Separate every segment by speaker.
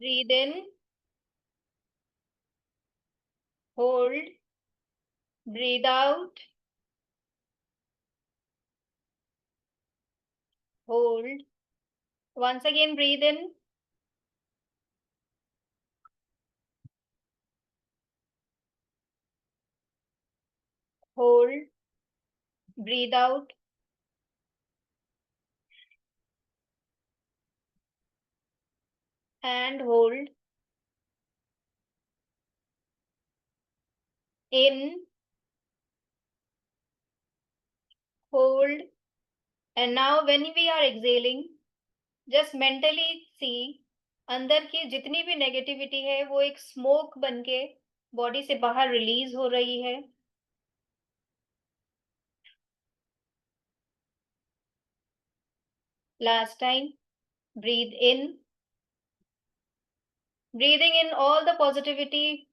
Speaker 1: Breathe in, hold, breathe out, hold. Once again, breathe in, hold, breathe out, and hold. In, hold. And now when we are exhaling, just mentally see अंदर की जितनी भी negativity है वो एक smoke बनके body से बाहर रिलीज हो रही है. Last time, breathe in, breathing in all the positivity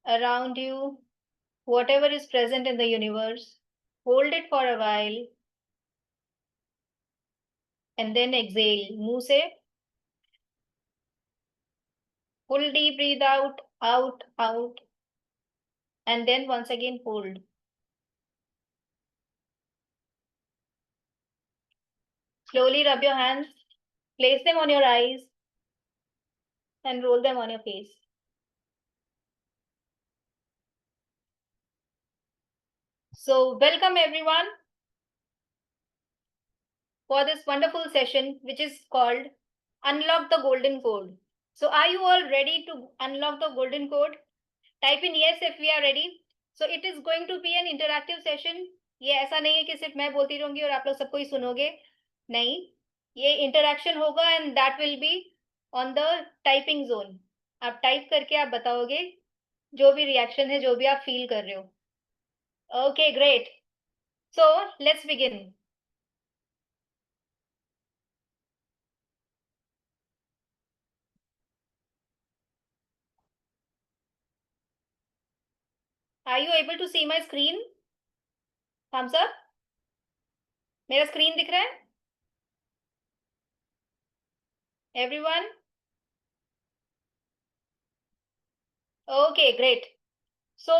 Speaker 1: around you, whatever is present in the universe. Hold it for a while and then exhale. मुंह से full deep breathe out, out, out, and then once again hold. Slowly rub your hands, place them on your eyes, and roll them on your face. So, welcome everyone for this wonderful session, which is called Unlock the Golden Code. So, are you all ready to unlock the golden code? Type in yes if we are ready. So, it is going to be an interactive session. ये ऐसा नहीं है कि सिर्फ मैं बोलती रहूंगी और आप लोग सबको ही सुनोगे. नहीं, ये इंटरैक्शन होगा and that will be on the typing zone. आप टाइप करके आप बताओगे जो भी रिएक्शन है, जो भी आप फील कर रहे हो. Okay, great. So let's begin. Are you able to see my screen? Thumbs up. मेरा स्क्रीन दिख रहा है everyone? Okay, great. So,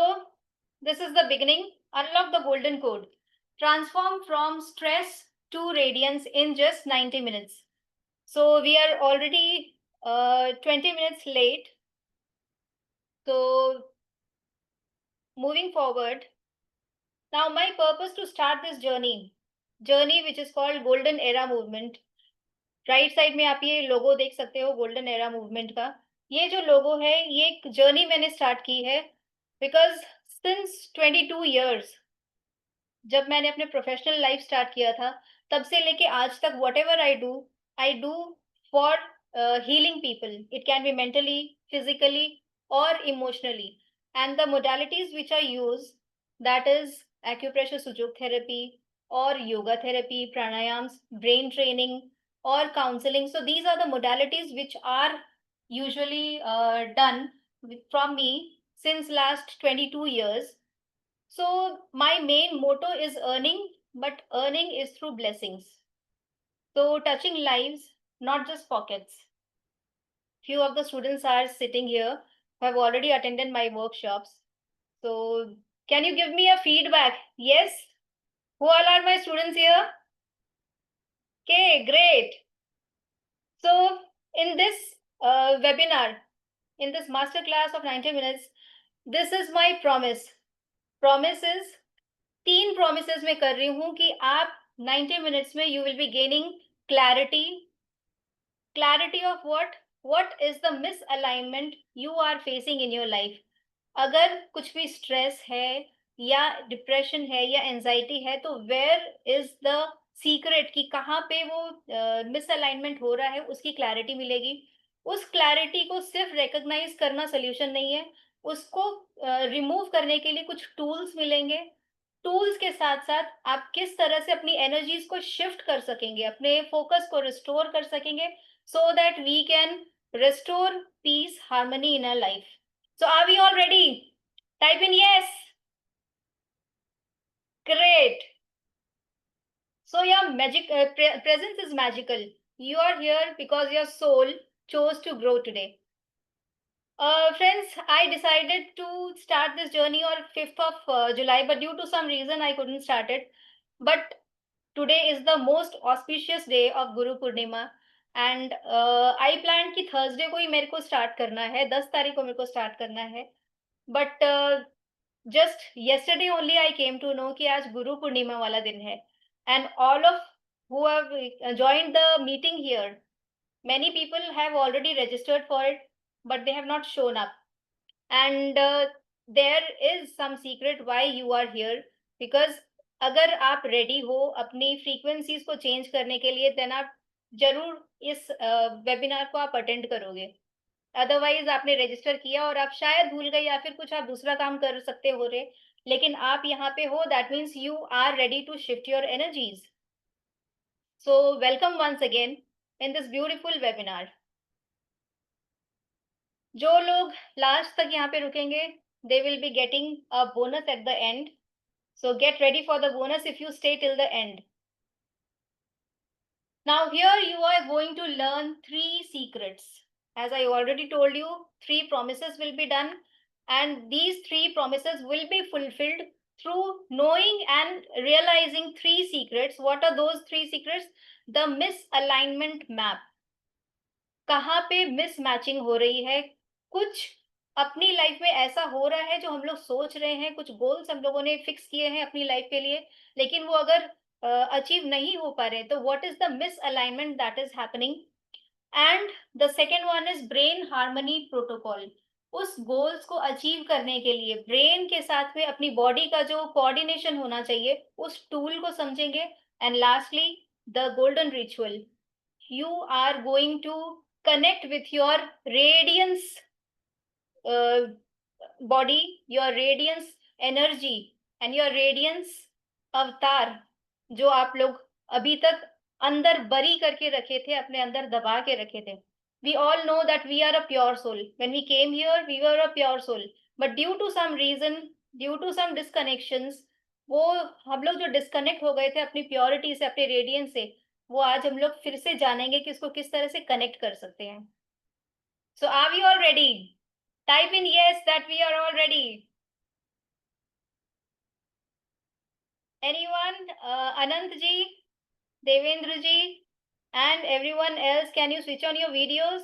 Speaker 1: this is the beginning. Unlock the golden code. Transform from stress to radiance in just 90 minutes. So, we are already 20 minutes late. So, moving forward. Now, my purpose to start this journey which is called Golden Era Movement. Right side में आप ये लोगो देख सकते हो golden era movement का. ये जो लोगो है, ये एक जर्नी मैंने स्टार्ट की है बिकॉज सिंस 22 years जब मैंने अपने प्रोफेशनल लाइफ स्टार्ट किया था, तब से लेके आज तक whatever I do for healing people. It can be mentally, physically और emotionally. And the modalities which I use, that is acupressure sujok therapy और yoga therapy, pranayams, brain training और counselling. So these are the modalities which are usually done from me since last 22 years. So my main motto is earning, but earning is through blessings. So touching lives, not just pockets. Few of the students are sitting here who have already attended my workshops. So can you give me a feedback? Yes? Who all are my students here? Okay, great. So in this webinar, in this master class of 90 minutes, this is my promise. Promises, 3 promises मैं कर रही हूँ कि आप 90 minutes में you will be gaining clarity. Clarity of what? What is the misalignment you are facing in your life? अगर कुछ भी स्ट्रेस है या डिप्रेशन है या एंजाइटी है, तो वेयर इज द सीक्रेट कि कहाँ पे वो मिसअलाइनमेंट हो रहा है, उसकी क्लैरिटी मिलेगी. उस क्लैरिटी को सिर्फ रिकॉग्नाइज करना सोल्यूशन नहीं है, उसको रिमूव करने के लिए कुछ टूल्स मिलेंगे. टूल्स के साथ साथ आप किस तरह से अपनी एनर्जीज को शिफ्ट कर सकेंगे, अपने फोकस को रिस्टोर कर सकेंगे, so that we can restore peace, harmony in our life. So are we all ready? Type in yes. Great. So your magic presence is magical. You are here because your soul chose to grow today. Friends, I decided to start this journey on 5th of July, but due to some reason I couldn't start it. But today is the most auspicious day of Guru Purnima, and I planned कि Thursday को ही मेरे को start करना है, 10 तारीख को मेरे को start करना है. But just yesterday only I came to know कि आज गुरु पूर्णिमा वाला दिन है. And all of who have joined the meeting here, many people have already registered for it, but they have not shown up. And there is some secret why you are here, because अगर आप ready हो अपनी frequencies को change करने के लिए, then आप जरूर इस वेबिनार को आप अटेंड करोगे. अदरवाइज आपने रजिस्टर किया और आप शायद भूल गए या फिर कुछ आप दूसरा काम कर सकते हो रहे, लेकिन आप यहाँ पे हो, that means you are ready to shift your energies. So welcome once again in this beautiful webinar. जो लोग लास्ट तक यहाँ पे रुकेंगे, they will be getting a bonus at the end. So get ready for the bonus if you stay till the end. Now here you are going to learn 3 secrets. As I already told you, 3 promises will be done, and these 3 promises will be fulfilled through knowing and realizing 3 secrets. What are those 3 secrets? The misalignment map. कहाँ पे mismatching हो रही है, कुछ अपनी life में ऐसा हो रहा है जो हम लोग सोच रहे हैं, कुछ गोल्स हम लोगों ने फिक्स किए हैं अपनी लाइफ के लिए, लेकिन वो अगर अचीव नहीं हो पा रहे, तो what is the misalignment that is happening. And the second one is brain harmony protocol. उस गोल्स को अचीव करने के लिए ब्रेन के साथ में अपनी बॉडी का जो कोऑर्डिनेशन होना चाहिए, उस टूल को समझेंगे. And lastly, the golden ritual. You are going to connect with your radiance body, your radiance energy and your radiance अवतार, जो आप लोग अभी तक अंदर बरी करके रखे थे, अपने अंदर दबा के रखे थे. We all know that we are a pure soul. When we came here, we were a pure soul. But due to some reason, due to some disconnections, वो हम लोग जो डिस्कनेक्ट हो गए थे अपनी प्योरिटी से, अपने रेडियंस से, वो आज हम लोग फिर से जानेंगे कि उसको किस तरह से कनेक्ट कर सकते हैं. So are we all ready? Type in yes that we are all ready. Anyone? Anant ji, Devendra ji, and everyone else, can you switch on your videos?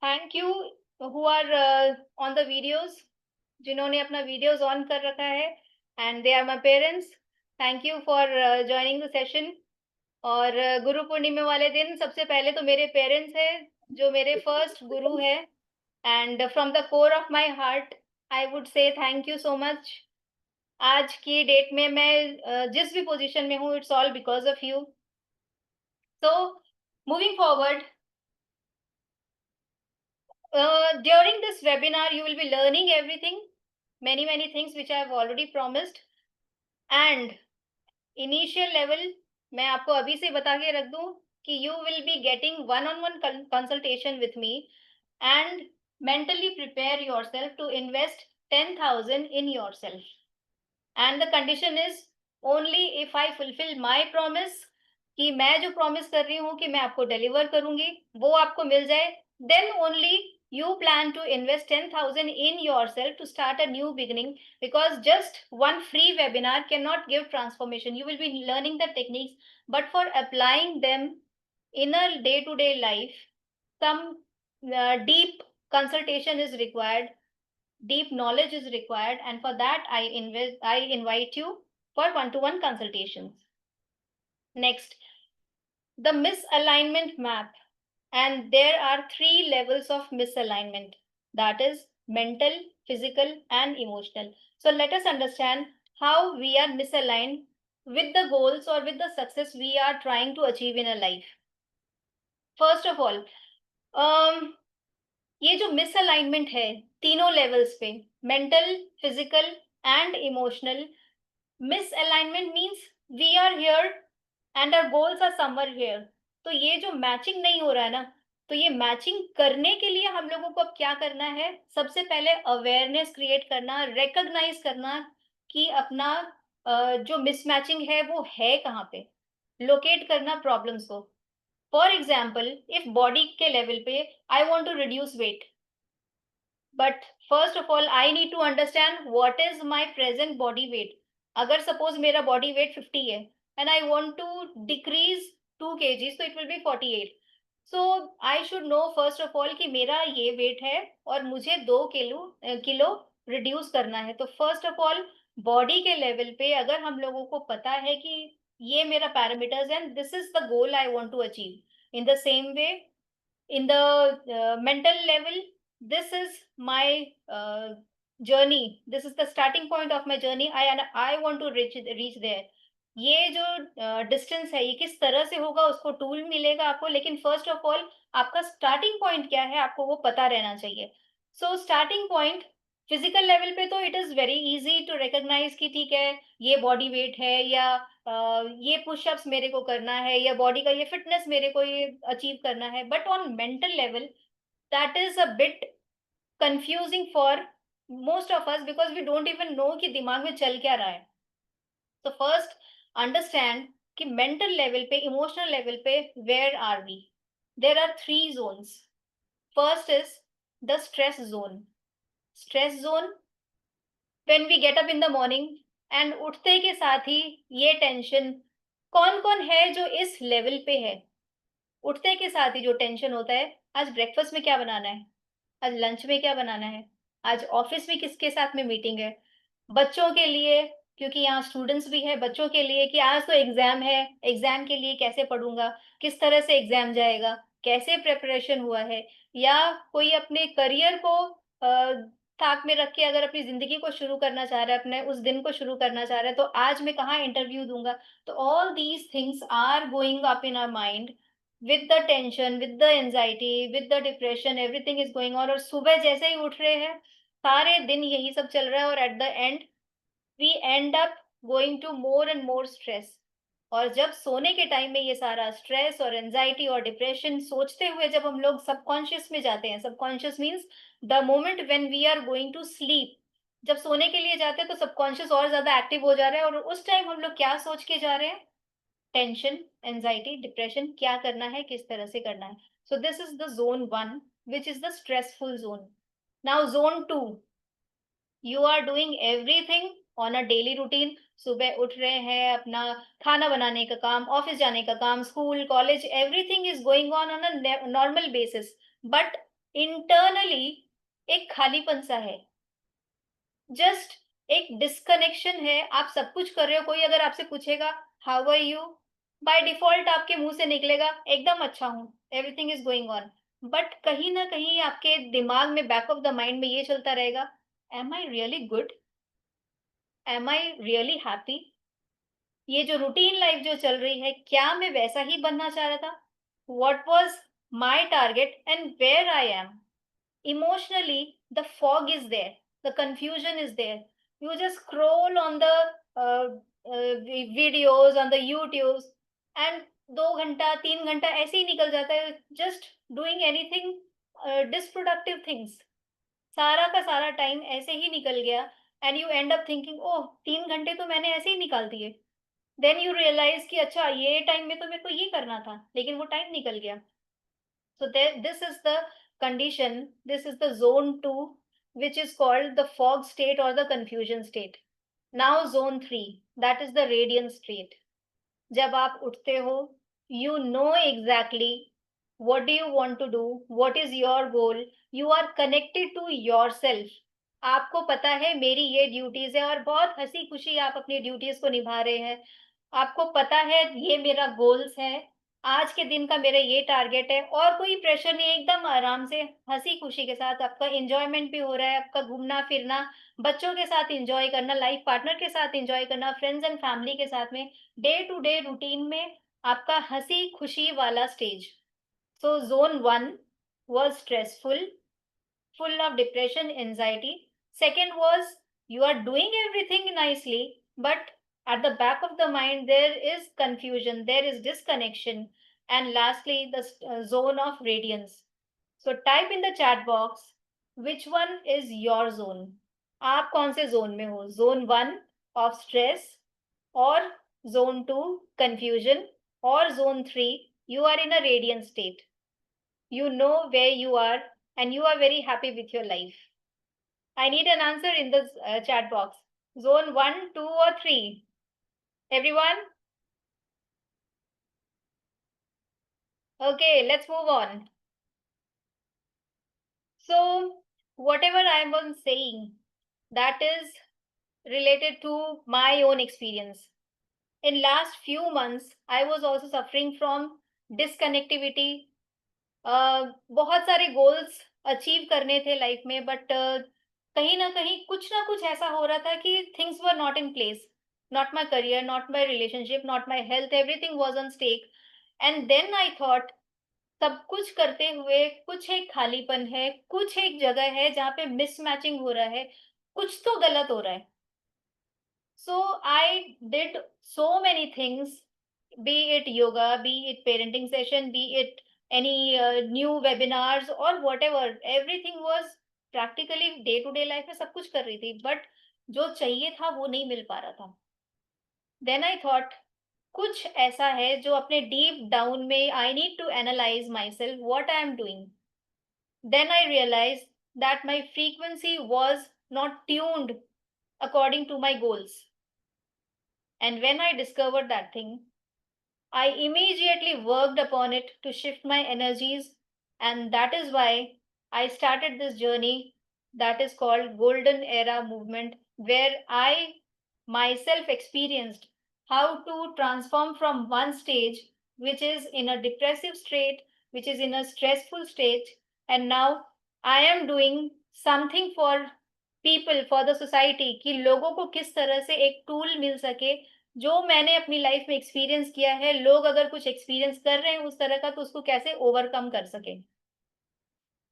Speaker 1: Thank you who are on the videos, जिन्होंने अपना videos on कर रखा है, and they are my parents. Thank you for joining the session. और गुरु पूर्णिमा वाले दिन सबसे पहले तो मेरे पेरेंट्स हैं, जो मेरे फर्स्ट गुरु है, and from the core of my heart I would say thank you so much. आज की डेट में मैं जिस भी पोजीशन में हूँ, it's all because of you. So moving forward, during this webinar you will be learning everything, many things which I have already promised. And initial level, मैं आपको अभी से बता के रख दूं कि you will be getting one-on-one consultation with me, and mentally prepare yourself to invest 10,000 in yourself. And the condition is only if I fulfill my promise, कि मैं जो प्रॉमिस कर रही हूँ कि मैं आपको डिलीवर करूंगी, वो आपको मिल जाए, then only you plan to invest 10,000 in yourself to start a new beginning, because just one free webinar cannot give transformation. You will be learning the techniques, but for applying them in a day-to-day life, some deep consultation is required, deep knowledge is required, and for that I invite you for one-to-one consultations. Next, the misalignment map. And there are 3 levels of misalignment, that is mental, physical, and emotional. So let us understand how we are misaligned with the goals or with the success we are trying to achieve in a life. First of all, ये जो misalignment है तीनों levels पे, mental, physical and emotional. Misalignment means we are here and our goals are somewhere here. तो ये जो matching नहीं हो रहा है ना, तो ये मैचिंग करने के लिए हम लोगों को अब क्या करना है? सबसे पहले अवेयरनेस क्रिएट करना, रिकॉग्नाइज करना कि अपना जो मिसमैचिंग है वो है कहाँ पे, लोकेट करना प्रॉब्लम्स को. फॉर एग्जाम्पल, इफ बॉडी के लेवल पे I want to reduce weight, but first of all I need to understand what is my present body weight. अगर सपोज मेरा बॉडी वेट 50 है and I want to decrease 2 kgs, तो it will be 48. So I should know first of all कि मेरा ये wait है और मुझे 2 किलो रिड्यूस करना है. तो फर्स्ट ऑफ ऑल बॉडी के लेवल पे अगर हम लोगों को पता है कि ये मेरा parameters and this is the goal I want to achieve, in the same way in the mental level, this is my journey, this is the starting point of my journey. I want to reach there. ये जो distance है ये किस तरह से होगा उसको tool मिलेगा आपको, लेकिन फर्स्ट ऑफ ऑल आपका स्टार्टिंग पॉइंट क्या है आपको वो पता रहना चाहिए. So starting point physical level पे तो it is very easy to recognise कि ठीक है ये बॉडी वेट है, या ये पुशअप्स मेरे को करना है, या बॉडी का ये फिटनेस मेरे को ये अचीव करना है. But on mental level that is a bit confusing for most of us because we don't even know कि दिमाग में चल क्या रहा है. तो फर्स्ट अंडरस्टैंड कि मेंटल लेवल पे, इमोशनल लेवल पे where are we. There are 3 zones. First is the stress zone. Stress zone when we get up in the morning, and उठते के साथ ही ये टेंशन, कौन कौन है जो इस लेवल पे है. उठते के साथ ही जो टेंशन होता है, आज ब्रेकफास्ट में क्या बनाना है, आज लंच में क्या बनाना है, आज ऑफिस में किसके साथ में मीटिंग है. बच्चों के लिए, क्योंकि यहाँ स्टूडेंट्स भी है, बच्चों के लिए कि आज तो एग्जाम है, एग्जाम के लिए कैसे पढ़ूंगा, किस तरह से एग्जाम जाएगा, कैसे प्रिपरेशन हुआ है. या कोई अपने करियर को ताक में रख के अगर अपनी जिंदगी को शुरू करना चाह रहा है, अपने उस दिन को शुरू करना चाह रहा है, तो आज मैं कहाँ इंटरव्यू दूंगा. तो all these things are going up in our mind with the tension, with the anxiety, with the depression, everything is going on. और सुबह जैसे ही उठ रहे हैं सारे दिन यही सब चल रहा है, और at the end we end up going to more and more stress. और जब सोने के टाइम में ये सारा स्ट्रेस और एंजाइटी और डिप्रेशन सोचते हुए जब हम लोग सबकॉन्शियस में जाते हैं, subconscious means the moment when we are going to sleep, जब सोने के लिए जाते हैं तो सबकॉन्शियस और ज्यादा एक्टिव हो जा रहा है, और उस टाइम हम लोग क्या सोच के जा रहे हैं, टेंशन, एंजाइटी, डिप्रेशन, क्या करना है, किस तरह से करना है. So this is the zone 1 which is the stressful zone. Now zone 2, you are doing everything on a daily routine. सुबह उठ रहे हैं, अपना खाना बनाने का काम, ऑफिस जाने का काम, school, college, everything is going on a normal basis. But internally एक खालीपन सा है, जस्ट एक डिस्कनेक्शन है. आप सब कुछ कर रहे हो, कोई अगर आपसे पूछेगा how are you, by default आपके मुंह से निकलेगा एकदम अच्छा हूँ, everything is going on. But कहीं ना कहीं आपके दिमाग में, बैक ऑफ द माइंड में ये चलता रहेगा, am I really good, am I really happy. ये जो रूटीन लाइफ जो चल रही है, क्या मैं वैसा ही बनना चाह रहा था, what was my target and where I am. Emotionally, the fog is there, the confusion is there. You just scroll on the videos on the YouTubes, and 2 घंटा 3 घंटा ऐसे ही निकल जाता है, just doing anything disproductive things. सारा का सारा टाइम ऐसे ही निकल गया, and you end up thinking oh 3 घंटे तो मैंने ऐसे ही निकाल दिए. देन यू रियलाइज कि अच्छा ये टाइम में तो मेरे को ये करना था, लेकिन वो टाइम निकल गया. So this is the condition, this is the zone 2, which is called the fog state or the confusion state. Now zone 3, that is the radiant state. जब आप उठते हो, you know exactly what do you want to do, what is your goal, you are connected to yourself. आपको पता है मेरी ये duties है, और बहुत हंसी खुशी आप अपनी ड्यूटीज को निभा रहे हैं. आपको पता है ये मेरा गोल्स है, आज के दिन का मेरा ये टारगेट है, और कोई प्रेशर नहीं है, एकदम आराम से हंसी खुशी के साथ आपका एंजॉयमेंट भी हो रहा है, आपका घूमना फिरना, बच्चों के साथ एंजॉय करना, लाइफ पार्टनर के साथ एंजॉय करना, फ्रेंड्स एंड फैमिली के साथ में, डे टू डे रूटीन में आपका हंसी खुशी वाला stage. So zone 1 was stressful, full of depression, anxiety. Second was you are doing everything nicely, but at the back of the mind, there is confusion, there is disconnection. And lastly, the zone of radiance. So type in the chat box which one is your zone. आप कौन से zone में हो, zone 1 of stress, और zone 2 confusion, और zone 3 you are in a radiant state. You know where you are and you are very happy with your life. I need an answer in the chat box. Zone 1, 2 or 3? Everyone? Okay, let's move on. So, whatever I was saying, that is related to my own experience. In last few months, I was also suffering from disconnectivity. बहुत सारे goals achieve करने थे life में, but कहीं ना कुछ ऐसा हो रहा था कि things were not in place. Not my career, not my relationship, not my health, everything was on stake. And then I thought, सब कुछ करते हुए कुछ एक खालीपन है, कुछ एक जगह है जहाँ पे मिसमैचिंग हो रहा है, कुछ तो गलत हो रहा है. So I did so many things, be it yoga, be it parenting session, be it any new webinars or whatever. Everything was practically day to day life में सब कुछ कर रही थी, but जो चाहिए था वो नहीं मिल पा रहा था. Then I thought, कुछ ऐसा है जो अपने deep down में I need to analyze myself what I am doing. Then I realized that my frequency was not tuned according to my goals. And when I discovered that thing, I immediately worked upon it to shift my energies. And that is why I started this journey that is called Golden Era Movement, where I myself experienced how to transform from one stage, which is in a depressive state, which is in a stressful state, and now I am doing something for people, for the society, कि लोगों को किस तरह से एक tool मिल सके. जो मैंने अपनी लाइफ में एक्सपीरियंस किया है, लोग अगर कुछ एक्सपीरियंस कर रहे हैं उस तरह का, तो उसको कैसे ओवरकम कर सकें.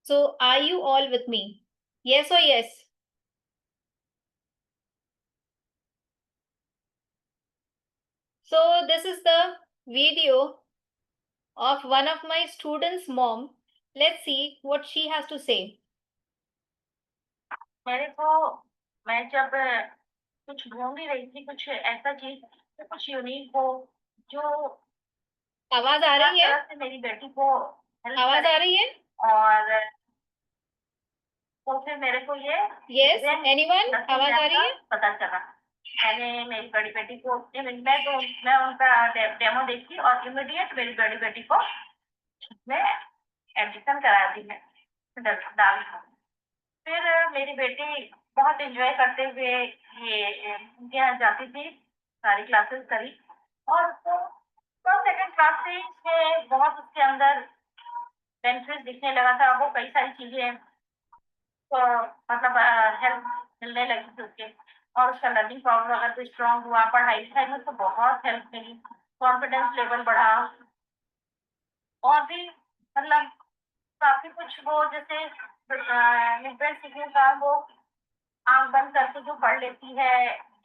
Speaker 1: So are you all with me? Yes और yes? So this is the video of one of my students' mom. Let's see what she has to say.
Speaker 2: मेरे को मैं जब कुछ ढूंढ ही रही थी, कुछ ऐसा चीज जो कुछ यूनिक हो, जो
Speaker 1: आवाज आ
Speaker 2: हर
Speaker 1: रही है?
Speaker 2: तरह से मेरी बेटी को हेल्प
Speaker 1: आवाज
Speaker 2: करे.
Speaker 1: आ रही है?
Speaker 2: और तो फिर मेरे को ये
Speaker 1: यस, एनीवन? आवाज आ रही है?
Speaker 2: पता चला. मैंने मेरी बड़ी बेटी को मैं उनका डेमो देखी और इमीडिएट मेरी बड़ी बेटी को मैं एडमिशन करा दी. मैं डाल फिर मेरी बेटी बहुत एंजॉय करते हुए ये उनके यहाँ जाती थी, सारी क्लासेस करी. और उसको फर्स्ट सेकंड क्लास से इसमें बहुत उसके अंदर बेनिफिट दिखने लगा था. वो कई सारी चीजें तो मतलब हेल्प मिलने लगी थी उसके. और उसका लर्निंग पावर अगर तो स्ट्रांग हुआ, पढ़ाई लिखाई में उसको बहुत हेल्प मिली, कॉन्फिडेंस लेवल बढ़ा. और भी मतलब काफी कुछ वो जैसे सीखने का वो आँख बंद करके जो पढ़ लेती है,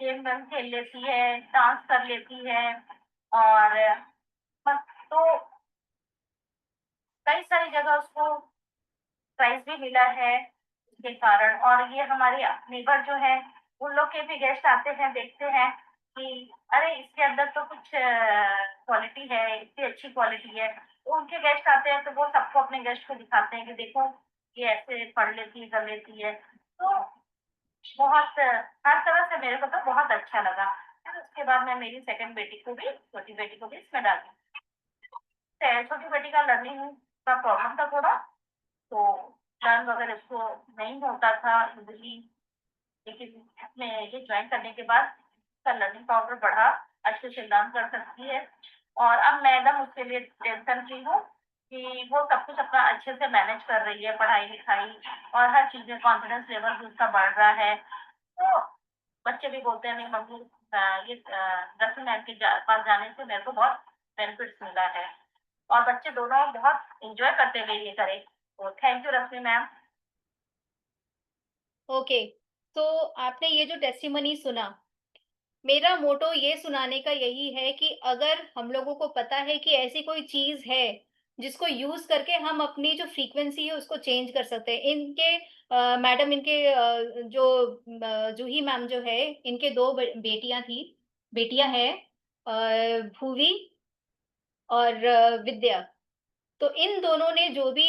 Speaker 2: गेम वेम खेल लेती है, डांस कर लेती है. और बस तो कई सारी जगह उसको प्राइज भी मिला है इसके कारण. और ये हमारे नेबर जो है उन लोग के भी गेस्ट आते हैं, देखते हैं कि अरे इसके अंदर तो कुछ क्वालिटी है, इतनी अच्छी क्वालिटी है. तो उनके गेस्ट आते हैं तो वो सबको अपने गेस्ट को दिखाते हैं कि देखो ये ऐसे पढ़ लेती है, कर लेती है. तो बहुत हर तरह से मेरे को तो बहुत अच्छा लगा. फिर उसके बाद मैं मेरी सेकंड बेटी को भी, छोटी बेटी को भी इसमें डाली. छोटी बेटी का लर्निंग का प्रॉब्लम था थोड़ा, तो लर्न वगैरह उसको नहीं होता था इजीली. लेकिन इसमें ये ज्वाइन करने के बाद उसका लर्निंग पावर बढ़ा, अच्छे से लर्न कर सकती है. और अब मैं एकदम उसके लिए टेंशन फ्री हूँ कि वो सब कुछ अपना अच्छे से मैनेज कर रही है, पढ़ाई लिखाई और हर चीज में कॉन्फिडेंस लेवल भी उसका बढ़ रहा है. तो बच्चे भी बोलते हैं नहीं मम्मी, ये रश्मि मैम के पास जाने से मेरे को बहुत बेनिफिट्स मिला है. और बच्चे दोनों बहुत एंजॉय करते हुए ये करे. तो thank you Rashmi ma'am.
Speaker 1: Okay, तो आपने ये जो टेस्टिमनी सुना, मेरा मोटो ये सुनाने का यही है कि अगर हम लोगों को पता है कि ऐसी कोई चीज है जिसको यूज करके हम अपनी जो फ्रीक्वेंसी है उसको चेंज कर सकते हैं. इनके मैडम, इनके जो जूही मैम जो है, इनके दो बेटियां हैं, भूवी और विद्या. तो इन दोनों ने जो भी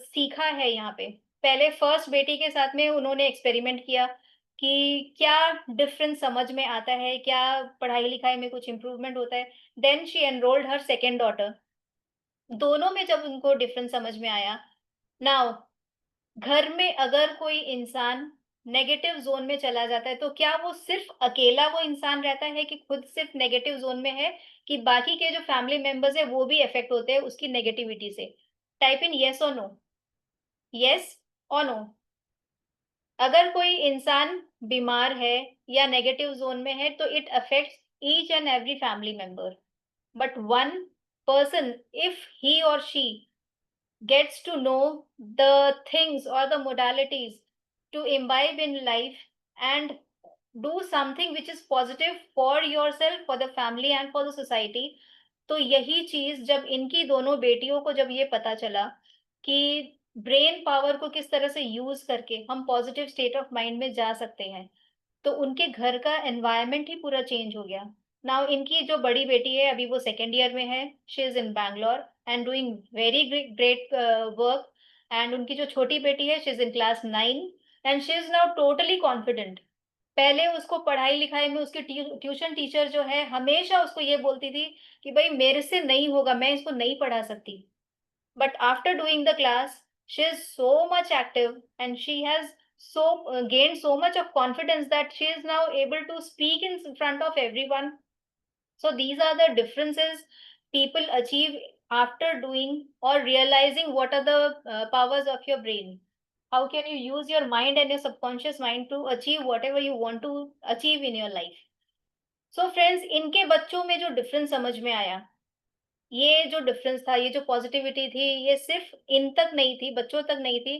Speaker 1: सीखा है यहाँ पे, पहले फर्स्ट बेटी के साथ में उन्होंने एक्सपेरिमेंट किया कि क्या डिफरेंस समझ में आता है, क्या पढ़ाई-लिखाई में कुछ इम्प्रूवमेंट होता है। Then she enrolled her second daughter. दोनों में जब उनको डिफरेंस समझ में आया, नाउ घर में अगर कोई इंसान नेगेटिव ज़ोन में चला जाता है, तो क्या वो सिर्फ़ अकेला वो इंसान रहता है कि खुद सिर्फ़ नेगेटिव ज़ोन में है, कि बाकी के जो फैमिली मेंबर्स हैं, वो भी अफ़ेक्ट होते हैं उसकी नेगेटिविटी से? टाइप इन येस और नो। येस और नो। अगर कोई इंसान बीमार है या नेगेटिव ज़ोन में है, तो it affects each and every family member. But one person, if he or she gets to know the things or the modalities to imbibe in life and do something which is positive for yourself, for the family and for the society, तो यही चीज़ जब इनकी दोनों बेटियों को जब ये पता चला कि ब्रेन पावर को किस तरह से यूज़ करके हम पॉजिटिव स्टेट ऑफ माइंड में जा सकते हैं, तो उनके घर का एनवायरनमेंट ही पूरा चेंज हो गया। नाउ इनकी जो बड़ी बेटी है अभी वो सेकंड ईयर में है, she is in Bangalore and doing very great work. And उनकी जो छोटी बेटी है she is in class 9 and she is now totally confident. पहले उसको पढ़ाई-लिखाई में उसकी ट्यूशन टीचर जो है हमेशा उसको ये बोलती थी कि भई मेरे से नहीं होगा, मैं इसको नहीं पढ़ा सकती। But after doing the class, she is so much active and she has gained so much of confidence that she is now able to speak in front of everyone. So these are the differences people achieve after doing or realizing what are the powers of your brain. How can you use your mind and your subconscious mind to achieve whatever you want to achieve in your life? So friends, इनके बच्चों में जो difference समझ में आया, ये जो difference था, ये जो पॉज़िटिविटी थी, ये सिर्फ़ इन तक नहीं थी, बच्चों तक नहीं थी,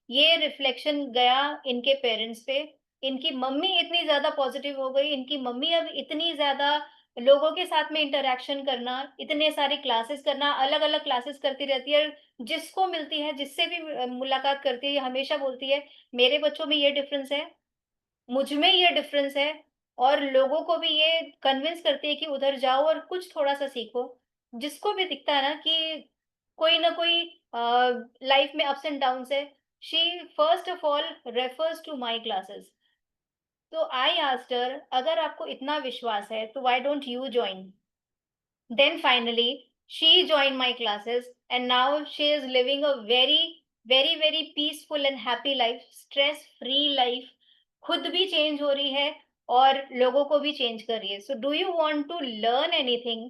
Speaker 1: ये रिफ्लेक्शन गया इनके पेरेंट्स पे। इनकी मम्मी इतनी ज़्यादा पॉज़िटिव हो गई, इनकी मम्मी अब इतनी ज़्यादा लोगों के साथ में इंटरैक्शन करना, इतने सारे क्लासेस करना, अलग-अलग क्लासेस करती रहती है। जिसको मिलती है, जिससे भी मुलाकात करती है, ये हमेशा बोलती है, "मेरे बच्चों में ये डिफरेंस है, मुझ में ये डिफरेंस है और लोगों को भी ये कन्विंस करती है कि उधर जाओ और कुछ थोड़ा-सा सीखो। जिसको भी दिखता है ना कि कोई ना कोई लाइफ में अप्स एंड डाउन्स है, she first of all refers to my classes. तो आई आस्क्ड हर, अगर आपको इतना विश्वास है, तो why don't you join? Then finally, she joined my classes and now she is living a very peaceful and happy life, stress free life. खुद भी change हो रही है और लोगों को भी चेंज कर रही है। So do you want to learn anything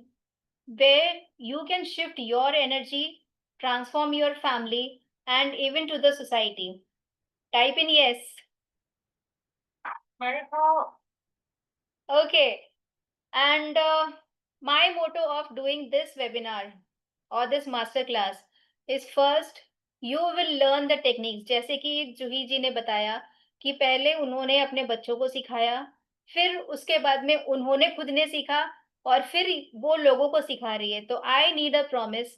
Speaker 1: where you can shift your energy, transform your family and even to the society? Type in yes.
Speaker 2: मेरे को
Speaker 1: Okay. And my motto of doing this webinar or this master class is first, you will learn the techniques. जैसे कि जूही जी ने बताया कि पहले उन्होंने अपने बच्चों को सिखाया, फिर उसके बाद में उन्होंने खुद ने सीखा और फिर वो लोगों को सिखा रही है। तो आई नीड अ प्रॉमिस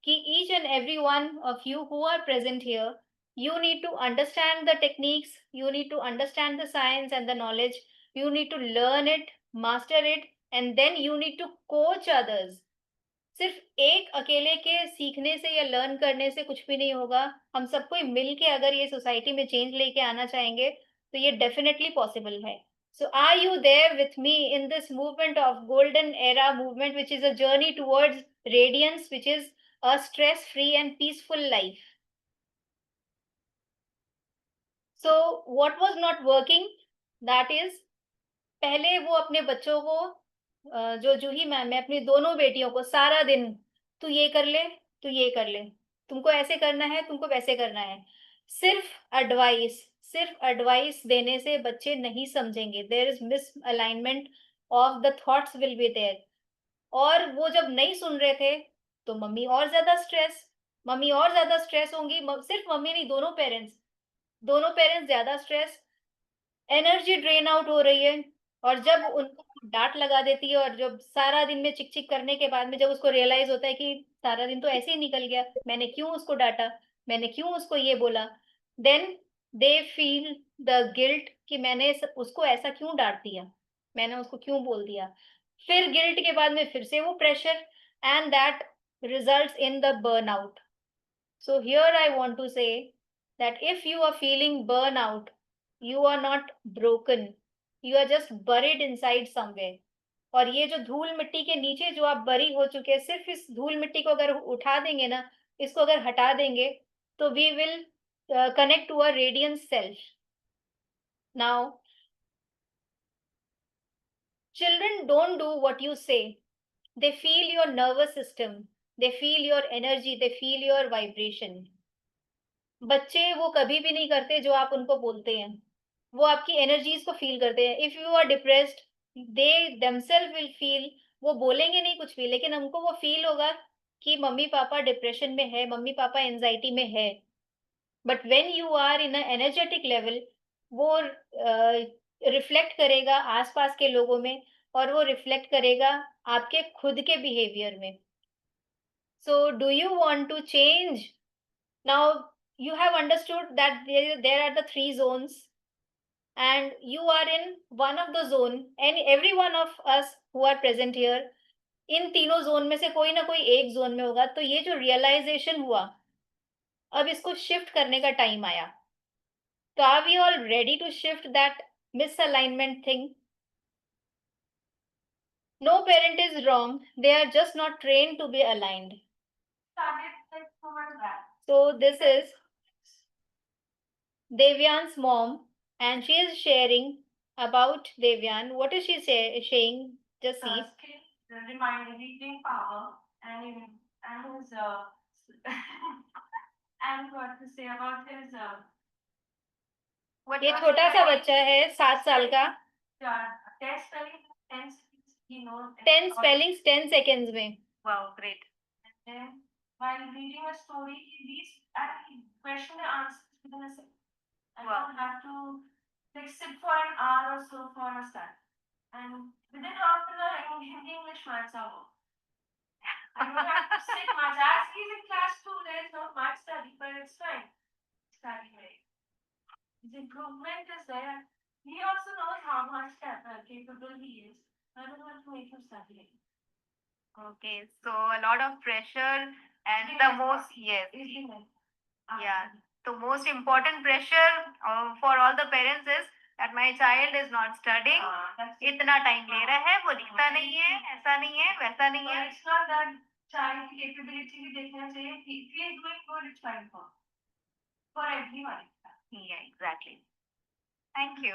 Speaker 1: कि each and every one of you who are present here, you need to understand the techniques, you need to understand the science and the knowledge, you need to learn it, master it, and then you need to coach others. सिर्फ एक अकेले के सीखने से या learn करने से कुछ भी नहीं होगा। हम सबको मिल के अगर ये सोसाइटी में चेंज लेके आना चाहेंगे, तो ये डेफिनिटली पॉसिबल है। So are you there with me in this movement of golden era movement which is a journey towards radiance which is a stress free and peaceful life. So what was not working, that is पहले वो अपने बच्चों को जो जूही ma'am है अपनी दोनों बेटियों को सारा दिन तू ये कर ले, तू ये कर ले, तुमको ऐसे करना है, तुमको वैसे करना है। सिर्फ सिर्फ एडवाइस देने से बच्चे नहीं समझेंगे। There is misalignment of the thoughts will be there. और वो जब नहीं सुन रहे थे तो मम्मी और ज्यादा स्ट्रेस होंगी। सिर्फ मम्मी नहीं, दोनों पेरेंट्स ज्यादा स्ट्रेस, एनर्जी ड्रेन आउट हो रही है। और जब उनको डाँट लगा देती है और जब सारा दिन में चिक-चिक करने के बाद में जब उसको रियलाइज़ होता है कि सारा दिन तो ऐसे ही निकल गया, मैंने क्यों उसको डाँटा? मैंने क्यों उसको ये बोला? Then they feel the guilt कि मैंने उसको ऐसा क्यों डाँट दिया? मैंने उसको क्यों बोल दिया? फिर गिल्ट के बाद में फिर से वो pressure and that results in the burnout. So here I want to say that if you are feeling burnout, you are not broken, you are just buried inside somewhere. और ये जो धूल मिट्टी के नीचे जो आप बरी हो चुके हैं, सिर्फ इस धूल मिट्टी को अगर उठा देंगे ना, इसको अगर हटा देंगे, तो we will connect to a radiant self. Now, children don't do what you say. They feel your nervous system. They feel your energy. They feel your vibration. बच्चे वो कभी भी नहीं करते जो आप उनको बोलते हैं। वो आपकी एनर्जीज को फील करते हैं। If you are depressed, they themselves will feel, वो बोलेंगे नहीं कुछ भी, लेकिन हमको वो फील होगा कि मम्मी पापा डिप्रेशन में है, मम्मी पापा एंजाइटी में है। But when you are in a energetic level, वो रिफ्लेक्ट करेगा आसपास के लोगों में, और वो रिफ्लेक्ट करेगा आपके खुद के बिहेवियर में। So do you want to change? Now you have understood that there are the three zones, and you are in one of the zone, and every one of us who are present here, इन तीनों zone में से कोई ना कोई एक zone में होगा। तो ये जो रियलाइजेशन हुआ, अब इसको शिफ्ट करने का टाइम आया। तो are we all ready to shift that misalignment thing? No parent is wrong, they are just not trained to be aligned. So this is Devyan's mom, and she is sharing about Devyan. What is she saying? Just see.
Speaker 2: Reminding power and his and what to say about his
Speaker 1: ये छोटा सा बच्चा है 7 साल का। 10 spellings 10 seconds में।
Speaker 2: Wow, great. And then while reading a story, he reads question and answers within a second. I don't have to like sit for an hour or so for a start. And within half an hour, English maths are over. I don't have to sit much. As he's in class 2, there's not much study, but it's fine. Study way. His improvement is there. He also knows how much capable he is. I don't want to make him study.
Speaker 3: Okay, so a lot of pressure and the most, yes, yeah. So most important pressure for all the parents is that my child is not studying. इतना time ले रहा है, वो लिखता नहीं है, ऐसा नहीं है, वैसा नहीं है.
Speaker 2: It's not that child की capability भी देखना चाहिए. If he is doing good, it's fine for everyone.
Speaker 3: Yeah, exactly. Thank you.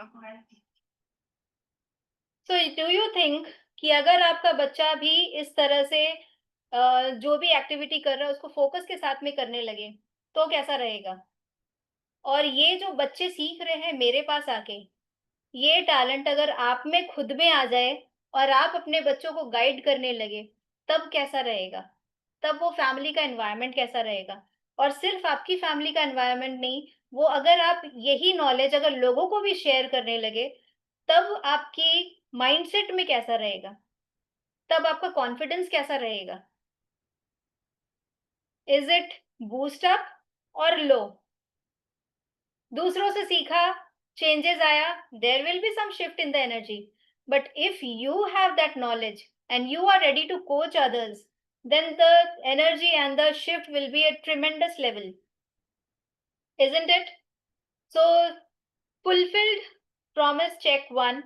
Speaker 1: So do you think कि अगर आपका बच्चा भी इस तरह से जो भी एक्टिविटी कर रहा है उसको फोकस के साथ में करने लगे, तो कैसा रहेगा? और ये जो बच्चे सीख रहे हैं मेरे पास आके, ये टैलेंट अगर आप में खुद में आ जाए और आप अपने बच्चों को गाइड करने लगे, तब कैसा रहेगा? तब वो फैमिली का एनवायरनमेंट कैसा रहेगा? और सिर्फ आपकी फैमिली का एनवायरनमेंट नहीं, वो अगर आप यही नॉलेज अगर लोगों को भी शेयर करने लगे, तब आपकी माइंडसेट में कैसा रहेगा? तब आपका कॉन्फिडेंस कैसा रहेगा? इज इट बूस्ट अप और लो? दूसरों से सीखा, चेंजेस आया, there will be some shift in the energy, but if you have that knowledge and you are ready to coach others, then the energy and the shift will be at tremendous level, isn't it? So fulfilled promise check 1,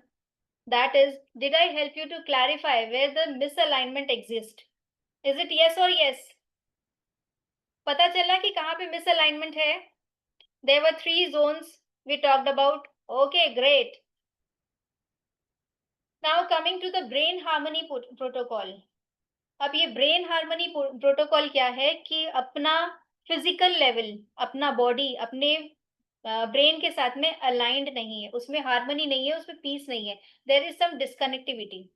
Speaker 1: that is, did I help you to clarify where the misalignment exists? Is it yes or yes? पता चला कि कहाँ पे misalignment है? There were 3 zones we talked about. Okay, great. Now coming to the brain harmony protocol. अब ये brain harmony protocol क्या है कि अपना फिजिकल लेवल, अपना बॉडी अपने ब्रेन के साथ में अलाइंड नहीं है, उसमें हार्मनी नहीं है, उसमें पीस नहीं है, there is some disconnectivity.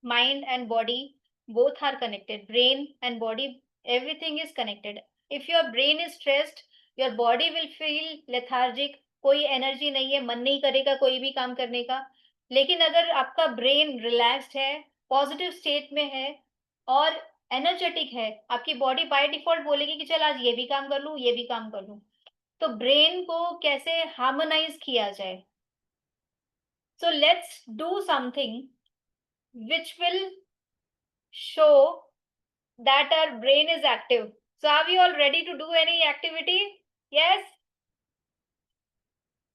Speaker 1: Mind and body both are connected, brain and body, everything is connected. If your brain is stressed, your body will feel lethargic, कोई एनर्जी नहीं है, मन नहीं करेगा कोई भी काम करने का. लेकिन अगर आपका ब्रेन रिलैक्स्ड है, पॉजिटिव स्टेट में है और एनर्जेटिक है, आपकी बॉडी बाय डिफॉल्ट बोलेगी कि चल आज ये भी काम कर लूं, ये भी काम कर लूं. तो ब्रेन को कैसे हार्मोनाइज किया जाए? So let's do something which will show that our brain is active. So are we all ready to do any activity? Yes?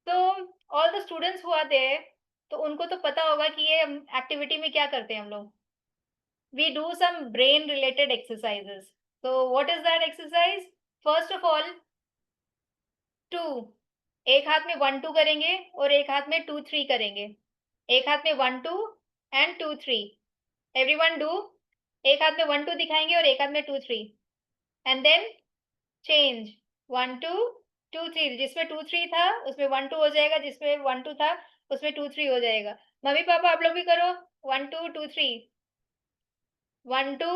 Speaker 1: So all the students who are there, तो उनको तो पता होगा कि ये एक्टिविटी में क्या करते हैं हम लोग. We do some brain related exercises. So what is that exercise? First of all, 2. एक हाथ में 1 2 करेंगे और एक हाथ में 2 3 करेंगे. एक हाथ में 1 2 and 2 3. Everyone do. एक हाथ में 1 2 दिखाएंगे और एक हाथ में 2 3. And then change. 1 2 2 3. जिसमें 2 3 था उसमें 1 2 हो जाएगा, जिसमें 1 2 था उसमें 2 3 हो जाएगा. मम्मी पापा आप लोग भी करो. 1 2 2 3. 1 2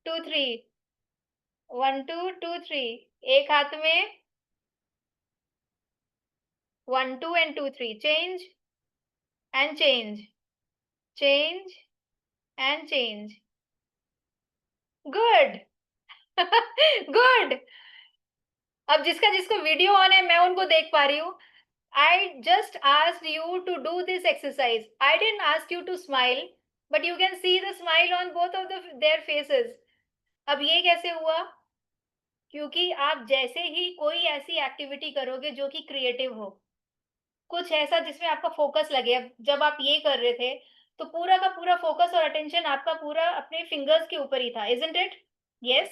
Speaker 1: 2 3. 1 2 2 3. एक हाथ में 1 2 and 2 3. Change and change. Change and change. Good. Good. अब जिसका जिसको वीडियो ऑन है मैं उनको देख पा रही हूँ. I just asked you to do this exercise. I didn't ask you to smile, but you can see the smile on both of their faces. अब ये कैसे हुआ? क्योंकि आप जैसे ही कोई ऐसी एक्टिविटी करोगे जो कि क्रिएटिव हो, कुछ ऐसा जिसमें आपका फोकस लगे. अब जब आप ये कर रहे थे, तो पूरा का पूरा फोकस और अटेंशन आपका पूरा अपने फिंगर्स के ऊपर ही था, isn't it? Yes?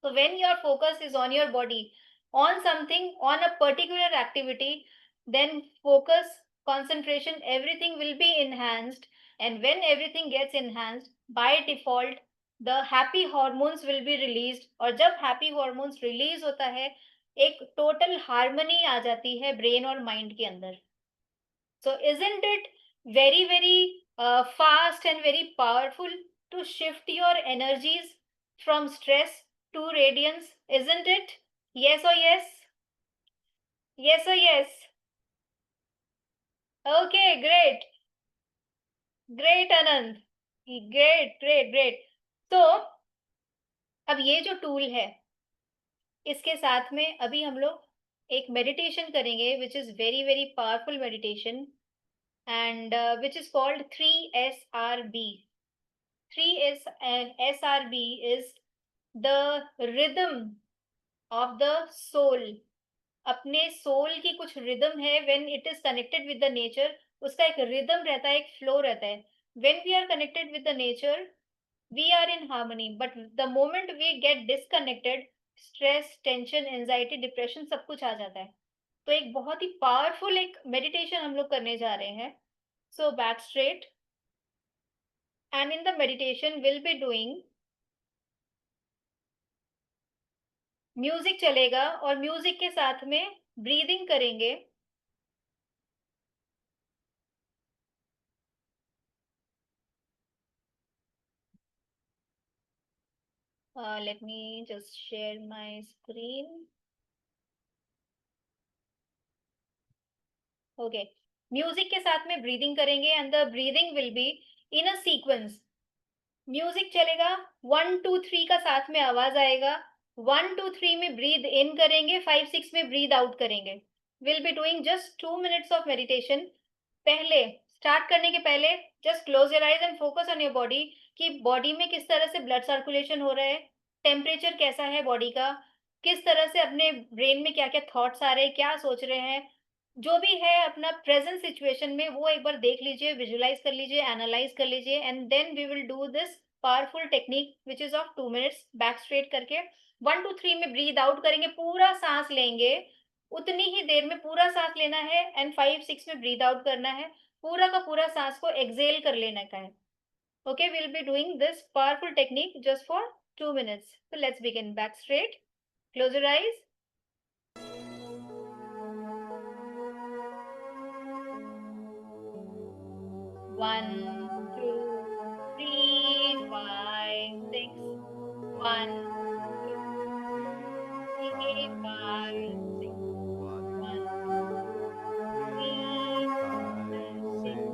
Speaker 1: So when your focus is on your body, on something, on a particular activity, then focus, concentration, everything will be enhanced. And when everything gets enhanced, by default, the happy hormones will be released. और जब happy hormones release होता है, एक total harmony आ जाती है brain और mind के अंदर. So isn't it very, very fast and very powerful to shift your energies from stress to radiance? Isn't it? Yes or yes? Yes or yes? Okay, great. Great, Anand. Great, great, great. So, अब ये जो tool है, इसके साथ में अभी हम लोग एक मेडिटेशन करेंगे, which is very, very powerful meditation, and which is called 3SRB. 3SRB is the rhythm of the soul. अपने सोल की कुछ रिदम है. When it is connected with the nature, उसका एक रिदम रहता है, एक फ्लो रहता है. When we are connected with the nature, we are in harmony. But the moment we get disconnected, stress, tension, anxiety, depression सब कुछ आ जाता है. तो एक बहुत ही पावरफुल एक मेडिटेशन हम लोग करने जा रहे हैं. So back straight, and in the meditation will be doing music चलेगा और म्यूजिक के साथ में ब्रीदिंग करेंगे. Let me just share my screen. Okay. Music के साथ में ब्रीदिंग करेंगे and the breathing will be in a sequence. Music चलेगा, 1 2 3 का साथ में आवाज आएगा. 1 2 3 में ब्रीद इन करेंगे, 5 6 में ब्रीद आउट करेंगे. Will be doing just 2 minutes of meditation. पहले स्टार्ट करने के पहले just close your eyes and focus on your body, कि बॉडी में किस तरह से ब्लड सर्कुलेशन हो रहा है, टेम्परेचर कैसा है बॉडी का, किस तरह से अपने ब्रेन में क्या क्या थॉट्स आ रहे हैं, क्या सोच रहे हैं, जो भी है अपना प्रेजेंट सिचुएशन में वो एक बार देख लीजिए, विजुलाइज कर लीजिए, एनालाइज कर लीजिए. And then we will do this powerful technique which is of 2 minutes. Back straight करके 1 2 3 में ब्रीद आउट करेंगे, पूरा सांस लेंगे, उतनी ही देर में पूरा सांस लेना है. एंड 5 6 में ब्रीद आउट करना है, पूरा का पूरा सांस को एक्सेल कर लेने का है. Okay, we'll be doing this powerful technique just for 2 minutes. So let's begin. Back straight. Close your eyes. 1 2 3 5 6. 1 2 3 5 6. 1 3 5 6.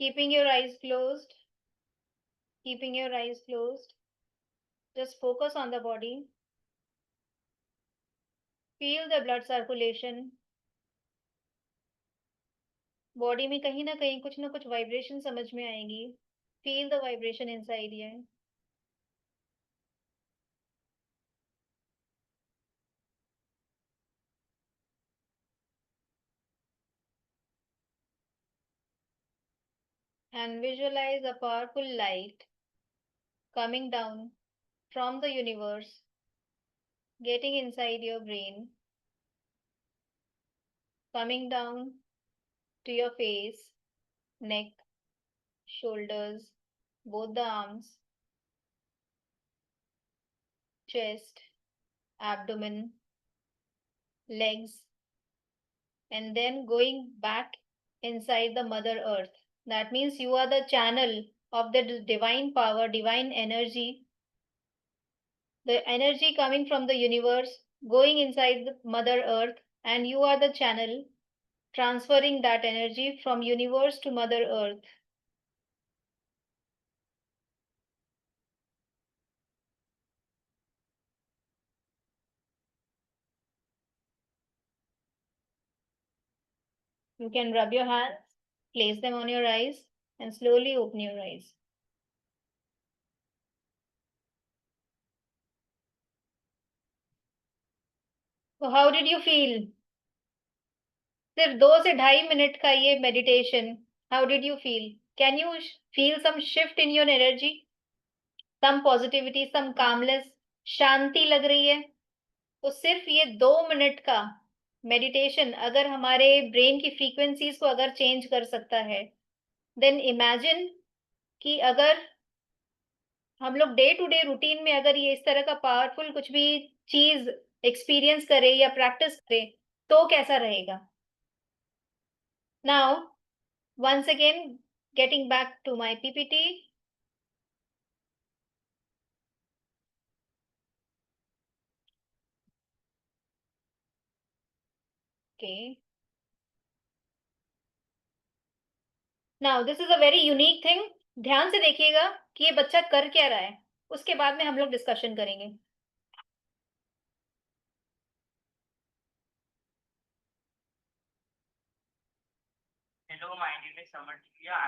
Speaker 1: Keeping your eyes closed. Keeping your eyes closed. Just focus on the body. Feel the blood circulation. Body में कहीं ना कुछ vibration समझ में आएंगी. Feel the vibration inside ये. And visualize a powerful light coming down from the universe, getting inside your brain, coming down to your face, neck, shoulders, both the arms, chest, abdomen, legs, and then going back inside the Mother Earth. That means you are the channel of the divine power, divine energy, the energy coming from the universe, going inside the Mother Earth, and you are the channel transferring that energy from universe to Mother Earth. You can rub your hands, place them on your eyes, and slowly open your eyes. So how did you feel? सिर्फ 2 से 2.5 minute का ये meditation. How did you feel? Can you feel some shift in your energy? Some positivity, some calmness, शांति लग रही है? तो सिर्फ ये 2 मिनट का मेडिटेशन अगर हमारे ब्रेन की फ्रीक्वेंसीज को अगर चेंज कर सकता है, देन इमेजिन कि अगर हम लोग डे टू डे रूटीन में अगर ये इस तरह का पावरफुल कुछ भी चीज एक्सपीरियंस करें या प्रैक्टिस करें तो कैसा रहेगा. Now once again getting back to my PPT. Okay. Now this is a very unique thing. ध्यान से देखिएगा कि ये बच्चा कर क्या रहा है. उसके बाद में हम लोग डिस्कशन करेंगे.
Speaker 4: हेलो माय डियर समझ लिया.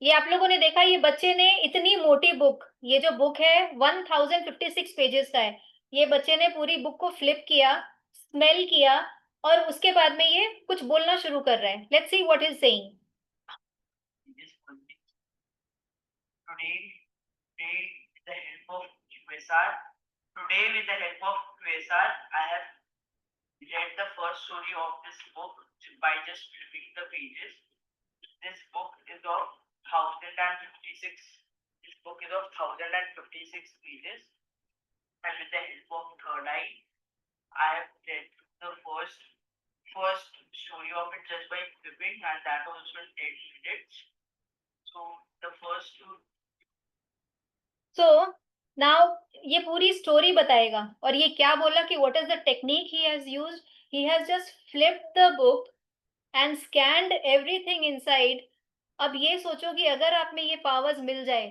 Speaker 1: ये आप लोगों ने देखा, ये बच्चे ने इतनी मोटी बुक, ये जो बुक है 1056 पेजेस का है, ये बच्चे ने पूरी बुक को फ्लिप किया, स्मेल किया और उसके बाद में ये कुछ बोलना शुरू कर रहा है. Let's see what is saying.
Speaker 4: Today with the help of QSR, I have read the first story of this book by just flipping the pages. This book is of 1056. This book is of 1056 pages, and with the help of third eye, I have read the first story of it just by flipping, and that also in 10 minutes. So the first two.
Speaker 1: So now ये पूरी story बताएगा और ये क्या बोला कि what is the technique he has used. He has just flipped the book and scanned everything inside. अब ये सोचो कि अगर आप में ये पावर्स मिल जाए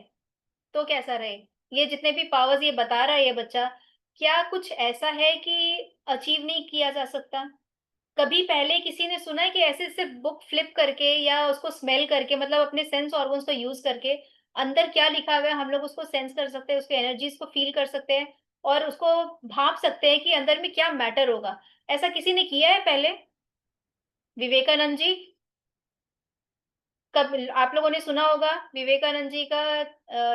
Speaker 1: तो कैसा रहे. ये जितने भी पावर्स ये बता रहा है ये बच्चा, क्या कुछ ऐसा है कि अचीव नहीं किया जा सकता. कभी पहले किसी ने सुना है कि ऐसे सिर्फ बुक फ्लिप करके या उसको स्मेल करके, मतलब अपने सेंस ऑर्गन्स को यूज करके अंदर क्या लिखा हुआ है हम लोग उसको सेंस कर सकते हैं, उसके एनर्जीज को फील कर सकते हैं और उसको भाप सकते हैं कि अंदर में क्या मैटर होगा. ऐसा किसी ने किया है पहले? विवेकानंद जी, कब आप लोगों ने सुना होगा विवेकानंद जी का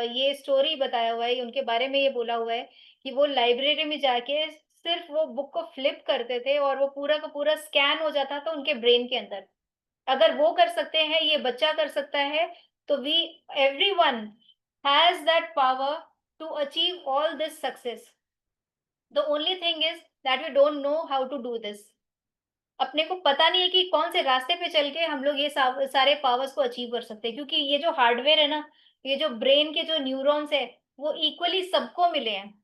Speaker 1: ये स्टोरी बताया हुआ है, उनके बारे में ये बोला हुआ है कि वो लाइब्रेरी में जाके सिर्फ वो बुक को फ्लिप करते थे और वो पूरा का पूरा स्कैन हो जाता था उनके ब्रेन के अंदर. अगर वो कर सकते हैं, ये बच्चा कर सकता है, तो we everyone has that power to achieve all this success. The only thing is that we don't know how to do this. अपने को पता नहीं है कि कौन से रास्ते पे चल के हम लोग ये सारे पावर्स को अचीव कर सकते हैं, क्योंकि ये जो हार्डवेयर है ना, ये जो ब्रेन के जो न्यूरॉन्स है वो इक्वली सबको मिले हैं.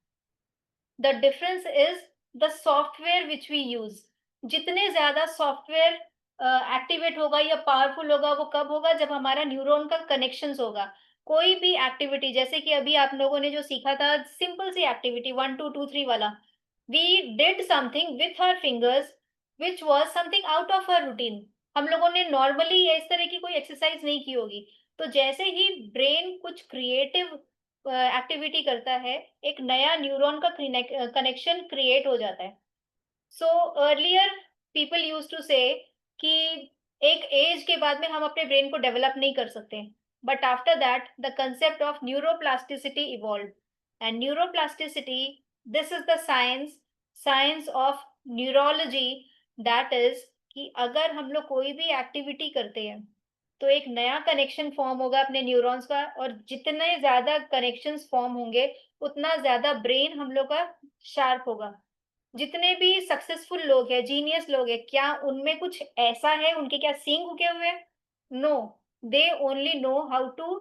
Speaker 1: The difference is the software which we use. जितने ज्यादा सॉफ्टवेयर एक्टिवेट होगा या पावरफुल होगा, वो कब होगा? जब हमारा न्यूरॉन का कनेक्शंस होगा। कोई भी एक्टिविटी, जैसे कि अभी आप लोगों ने जो सीखा था, सिंपल सी एक्टिविटी 1 2 2 3 वाला, we did something with our fingers which was something out of our routine. हम लोगों ने नॉर्मली इस तरह की कोई एक्सरसाइज नहीं की होगी। तो जैसे ही ब्रेन कुछ क्रिएटिव एक्टिविटी करता है, एक नया न्यूरॉन का कनेक्शन क्रिएट हो जाता है। So earlier people used to say कि एक एज के बाद में हम अपने ब्रेन को डेवलप नहीं कर सकते, but after that the concept of neuroplasticity evolve. And neuroplasticity, this is the science of neurology, that is कि अगर हम लोग कोई भी एक्टिविटी करते हैं तो एक नया कनेक्शन फॉर्म होगा अपने न्यूरॉन्स का, और जितने ज्यादा कनेक्शंस फॉर्म होंगे उतना ज्यादा ब्रेन हम लोग का शार्प होगा। जितने भी सक्सेसफुल लोग हैं, जीनियस लोग हैं, क्या उनमें कुछ ऐसा है, उनके क्या सींग उगे हुए हैं? No, they only know how to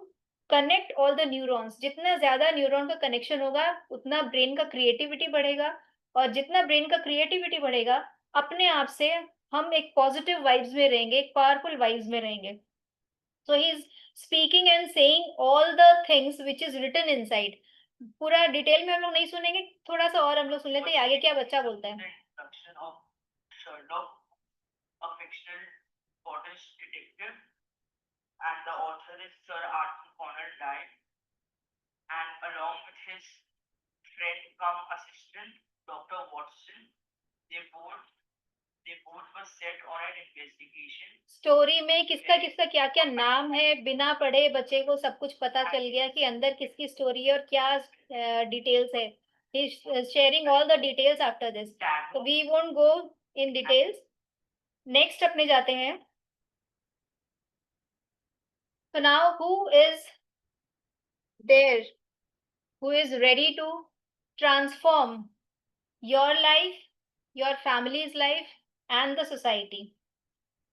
Speaker 1: connect all the neurons. जितना ज़्यादा न्यूरॉन का कनेक्शन होगा, उतना ब्रेन का क्रिएटिविटी बढ़ेगा, और जितना ब्रेन का क्रिएटिविटी बढ़ेगा, अपने आप से हम एक पॉजिटिव वाइब्स में रहेंगे, एक पावरफुल वाइब्स में रहेंगे। So he is speaking and saying all the things which is written inside. पूरा डिटेल में हम लोग नहीं सुनेंगे, थोड़ा सा और हम लोग सुन लेते हैं आगे क्या बच्चा बोलता है।
Speaker 4: Introduction of Sherlock, a fictional Scottish detective, and the author is Sir Arthur Conan Doyle, and along with his friend cum assistant, Dr. Watson, they both were set on an investigation.
Speaker 1: Story में किसका किसका क्या क्या नाम है, बिना पढ़े बच्चे को सब कुछ पता चल गया कि अंदर किसकी स्टोरी है और क्या डिटेल्स है। He is sharing all the details after this, तो we won't go in details. Next अपने जाते हैं। So now who is there who is ready to transform your life, your family's life and the society?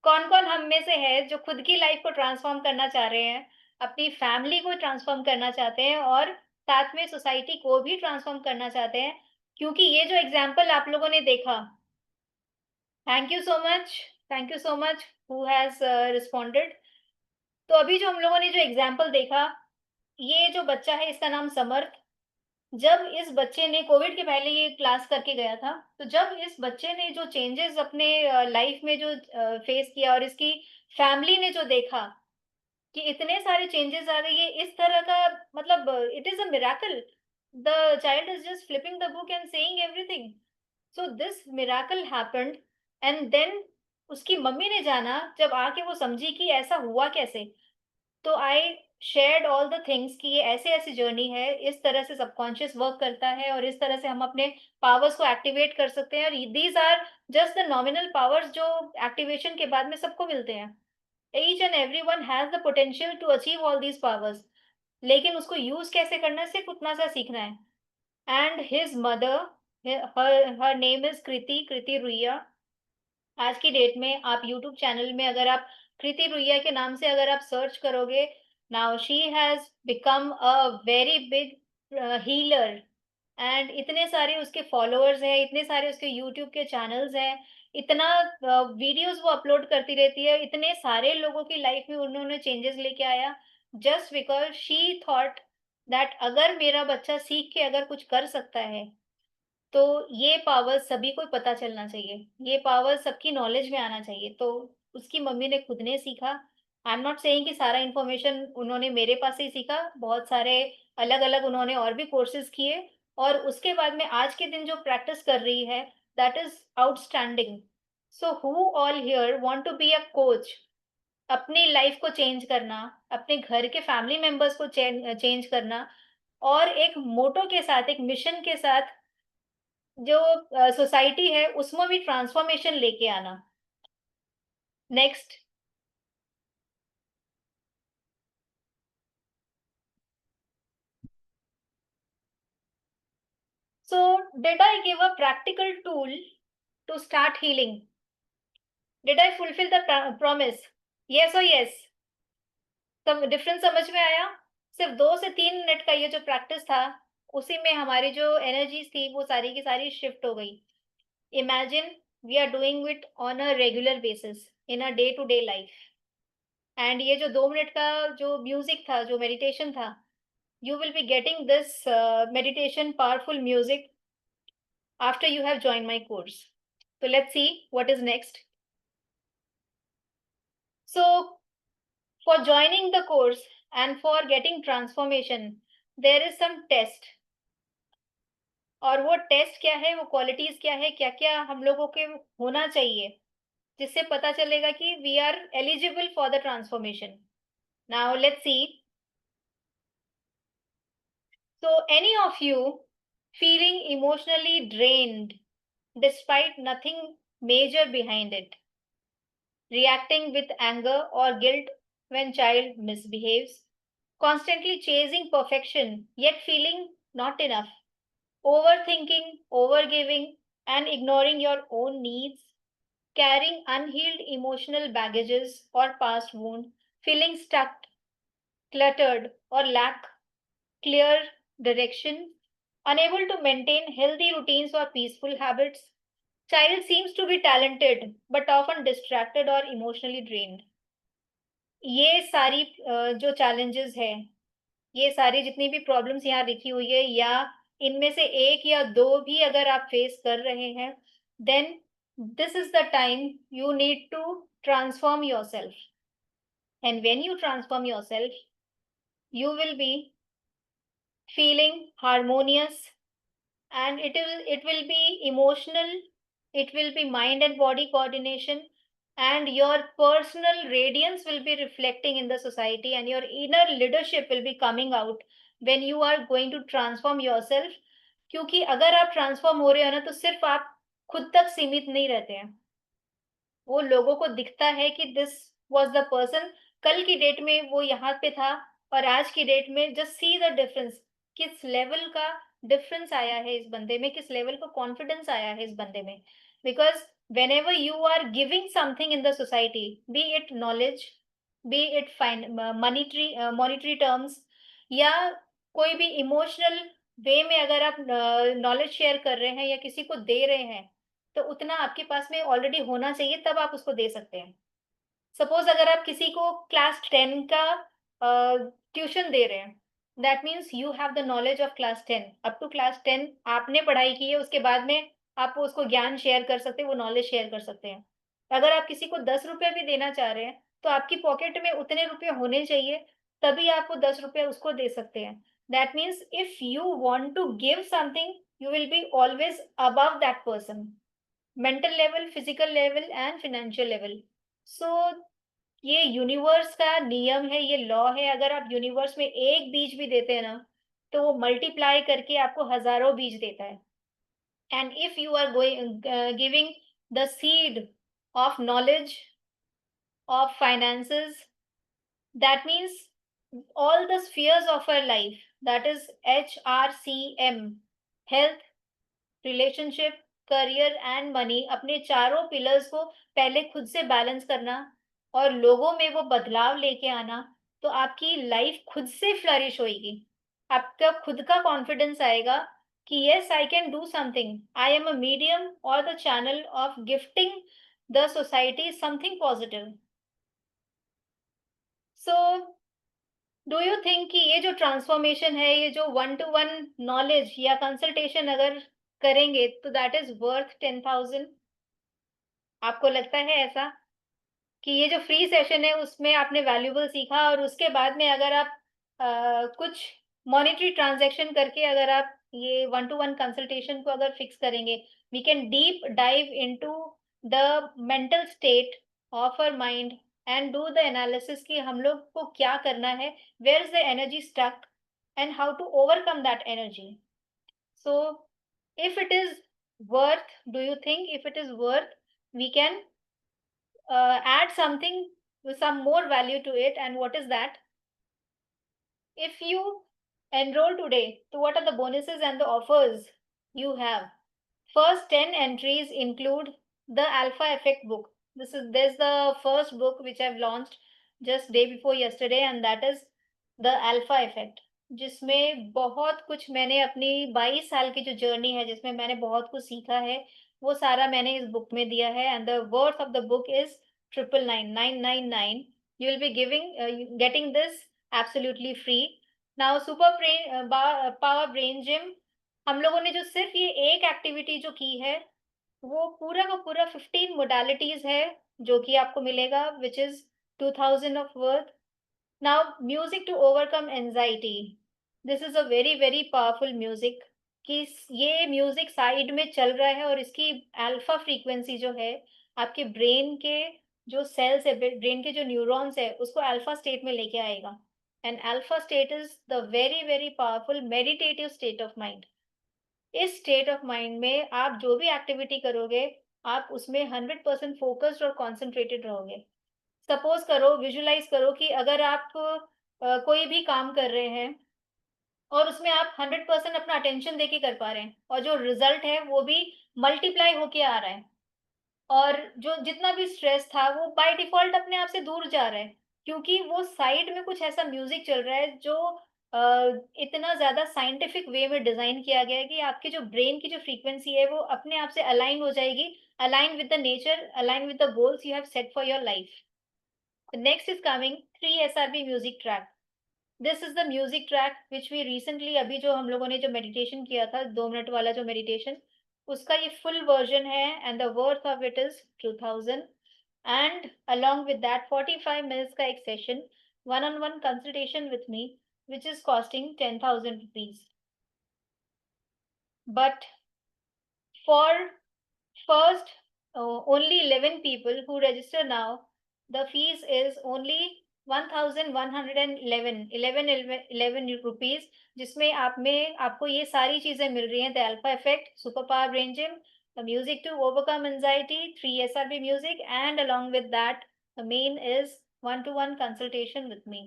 Speaker 1: कौन कौन हम में से है जो खुद की लाइफ को ट्रांसफॉर्म करना चाह रहे हैं, अपनी फैमिली को ट्रांसफॉर्म करना चाहते हैं, और साथ में सोसाइटी को भी ट्रांसफॉर्म करना चाहते हैं? क्योंकि ये जो एग्जाम्पल आप लोगों ने देखा, thank you so much, thank you so much who has responded. तो अभी जो हम लोगों ने जो एग्जाम्पल देखा, ये जो बच्चा है इसका नाम समर्थ। जब इस बच्चे ने कोविड के पहले ये क्लास करके गया था, तो जब इस बच्चे ने जो चेंजेस अपने लाइफ में जो फेस किया, और इसकी फैमिली ने जो देखा कि इतने सारे चेंजेस आ गए, ये इस तरह का, मतलब it is a miracle. The child is just flipping the book and saying everything. So this miracle happened, and then उसकी मम्मी ने जाना, जब आके वो समझी कि ऐसा हुआ कैसे। तो I shared all the things कि ये ऐसे-ऐसे जर्नी है, इस तरह से सबकॉन्शियस वर्क करता है, और इस तरह से हम अपने पावर्स को एक्टिवेट कर सकते हैं, और these are just the nominal powers जो एक्टिवेशन के बाद में सबको मिलते हैं। Each and everyone has the potential to achieve all these powers, लेकिन उसको यूज़ कैसे करना है, सिर्फ उतना सा सीखना है। And his mother, her name is Kriti Ruia. आज की डेट में आप यूट्यूब चैनल में अगर आप कृति रुइया के नाम से अगर आप सर्च करोगे, now she has become a very big healer, and इतने सारे उसके फॉलोअर्स हैं, इतने सारे उसके यूट्यूब के चैनल्स हैं, इतना वीडियोस वो अपलोड करती रहती है, इतने सारे लोगों की लाइफ में उन्होंने चेंजेस लेके आया, just because she thought that अगर मेरा बच्चा सीख के अगर कुछ कर सकता है, तो ये पावर सभी को पता चलना चाहिए, ये पावर सबकी नॉलेज में आना चाहिए। तो उसकी मम्मी ने खुद ने सीखा। आई एम नॉट सेइंग कि सारा इन्फॉर्मेशन उन्होंने मेरे पास से ही सीखा, बहुत सारे अलग-अलग उन्होंने और भी कोर्सेज़ किए, और उसके बाद में आज के दिन जो प्रैक्टिस कर रही है, that is outstanding. So who all here want to be a coach? अपनी लाइफ को चेंज करना, अपने घर के फैमिली मेंबर्स को चेंज करना, और एक मोटो के साथ, एक मिशन के साथ, जो सोसाइटी है उसमें भी ट्रांसफॉर्मेशन लेके आना। Next. So did I give a practical tool to start healing? Did I fulfil the promise? Yes और यस? सब डिफरेंस समझ में आया? सिर्फ 2 से 3 मिनट का ये जो प्रैक्टिस था, उसी में हमारी जो एनर्जीज थी वो सारी की सारी शिफ्ट हो गई। Imagine we are doing it on a regular basis in a day to day life. And ये जो 2 मिनट का जो म्यूजिक था, जो मेडिटेशन था, you will be getting this meditation powerful music after you have joined my course. So let's see what is next. So for joining the course and for getting transformation, there is some test. और वो test क्या है, वो qualities क्या है, क्या क्या हम लोगों के होना चाहिए, जिससे पता चलेगा कि we are eligible for the transformation. Now let's see. So any of you feeling emotionally drained despite nothing major behind it, reacting with anger or guilt when child misbehaves, constantly chasing perfection yet feeling not enough, overthinking, overgiving, and ignoring your own needs, carrying unhealed emotional baggages or past wound, feeling stuck, cluttered, or lack clear direction, unable to maintain healthy routines or peaceful habits. Child seems to be talented but often distracted or emotionally drained. ये सारी जो challenges है, ये सारी जितनी भी problems यहाँ लिखी हुई है, या इनमें से एक या दो भी अगर आप फेस कर रहे हैं, then this is the time you need to transform yourself. And when you transform yourself, you will be feeling harmonious, and it will be emotional, it will be mind and body coordination, and your personal radiance will be reflecting in the society, and your inner leadership will be coming out when you are going to transform yourself. क्योंकि अगर आप transform हो रहे हो ना, तो सिर्फ आप खुद तक सीमित नहीं रहते हैं. वो लोगों को दिखता है कि दिस वाज द पर्सन, कल की डेट में वो यहाँ पे था और आज की डेट में जस्ट सी द डिफरेंस. किस लेवल का डिफरेंस आया है इस बंदे में, किस लेवल का कॉन्फिडेंस आया है इस बंदे में. Because whenever you are giving something in the society, be it knowledge, be it monetary terms, या कोई भी इमोशनल वे में अगर आप नॉलेज शेयर कर रहे हैं या किसी को दे रहे हैं, तो उतना आपके पास में ऑलरेडी होना चाहिए, तब आप उसको दे सकते हैं. सपोज अगर आप किसी को क्लास 10 का ट्यूशन दे रहे हैं, that means you have the knowledge of class 10. Up to class 10 आपने पढ़ाई की है, उसके बाद में आप उसको ज्ञान शेयर कर सकते हैं, वो नॉलेज शेयर कर सकते हैं. अगर आप किसी को 10 रुपये भी देना चाह रहे हैं, तो आपकी पॉकेट में उतने रुपये होने चाहिए, तभी आप वो 10 रुपये उसको दे सकते हैं. That means if you want to give something, you will be always above that person, mental level, physical level and financial level. So ये यूनिवर्स का नियम है, ये लॉ है. अगर आप यूनिवर्स में एक बीज भी देते हैं ना, तो वो मल्टीप्लाई करके आपको हजारों बीज देता है. And if you are going giving the seed of knowledge, of finances, that means all the spheres of our life, that is HRCM, health, relationship, career and money, अपने चारों पिलर्स को पहले खुद से बैलेंस करना और लोगों में वो बदलाव लेके आना, तो आपकी लाइफ खुद से फ्लरिश होएगी. आपका खुद का कॉन्फिडेंस आएगा कि yes, I can do something, I am a medium और the channel of gifting the society something positive. So do you think कि ये जो ट्रांसफॉर्मेशन है, ये जो 1-to-1 नॉलेज या कंसल्टेशन अगर करेंगे, तो दैट इज वर्थ 10,000? आपको लगता है ऐसा कि ये जो फ्री सेशन है उसमें आपने वैल्यूएबल सीखा, और उसके बाद में अगर आप कुछ मॉनेटरी ट्रांजैक्शन करके अगर आप ये 1-to-1 कंसल्टेशन को अगर फिक्स करेंगे, we can deep dive into the mental state of our mind and do the analysis कि हम लोग को क्या करना है, where is the energy stuck and how to overcome that energy. So if it is worth, do you think if it is worth, we can add something with some more value to it, and what is that? If you enroll today, so what are the bonuses and the offers you have? First 10 entries include the Alpha Effect book. There's the first book which I've launched just day before yesterday, and that is the Alpha Effect, जिसमें बहुत कुछ मैंने अपनी 22 साल की जो journey है, जिसमें मैंने बहुत कुछ सीखा है, वो सारा मैंने इस बुक में दिया है and the worth of the book is 999 you will be getting this absolutely free. Now super brain power brain gym हम लोगों ने जो सिर्फ ये एक एक्टिविटी जो की है वो पूरा का पूरा 15 मोडालिटीज है जो कि आपको मिलेगा which is 2000 of worth. Now music to overcome anxiety. This is a very powerful music कि ये म्यूजिक साइड में चल रहा है और इसकी अल्फा फ्रीक्वेंसी जो है आपके ब्रेन के जो सेल्स है ब्रेन के जो न्यूरॉन्स है उसको अल्फा स्टेट में लेके आएगा and alpha state is the very powerful meditative state of mind. इस स्टेट ऑफ माइंड में आप जो भी एक्टिविटी करोगे आप उसमें 100% फोकस्ड और कॉन्सेंट्रेटेड रहोगे. सपोज करो विजुलाइज करो कि अगर आप कोई भी काम कर रहे हैं और उसमें आप 100% अपना अटेंशन देके कर पा रहे हैं और जो रिजल्ट है वो भी मल्टीप्लाई होके आ रहा है और जो जितना भी स्ट्रेस था वो बाय डिफॉल्ट अपने आप से दूर जा रहा है क्योंकि वो साइड में कुछ ऐसा म्यूजिक चल रहा है जो इतना ज्यादा साइंटिफिक वे में डिजाइन किया गया है कि आपके जो ब्रेन की जो फ्रीक्वेंसी है वो अपने आप से अलाइन हो जाएगी, align with the nature, align with the goals you have set for your life. Next is coming 3 SRB music track. This is the music track which we recently अभी जो हम लोगों ने जो मेडिटेशन किया था 2 मिनट वाला जो मेडिटेशन उसका ये फुल वर्जन है and the worth of it is 2000 and along with that 45 minutes का एक session one-on-one consultation with me which is costing 10,000 rupees. But for first only 11 people who register now the fees is only 1111 rupees जिसमें आपको ये सारी चीजें मिल रही हैं the alpha effect, super power brain gym, the music to overcome anxiety, 3 SRB music and along with that the main is 1-to-1 consultation with me.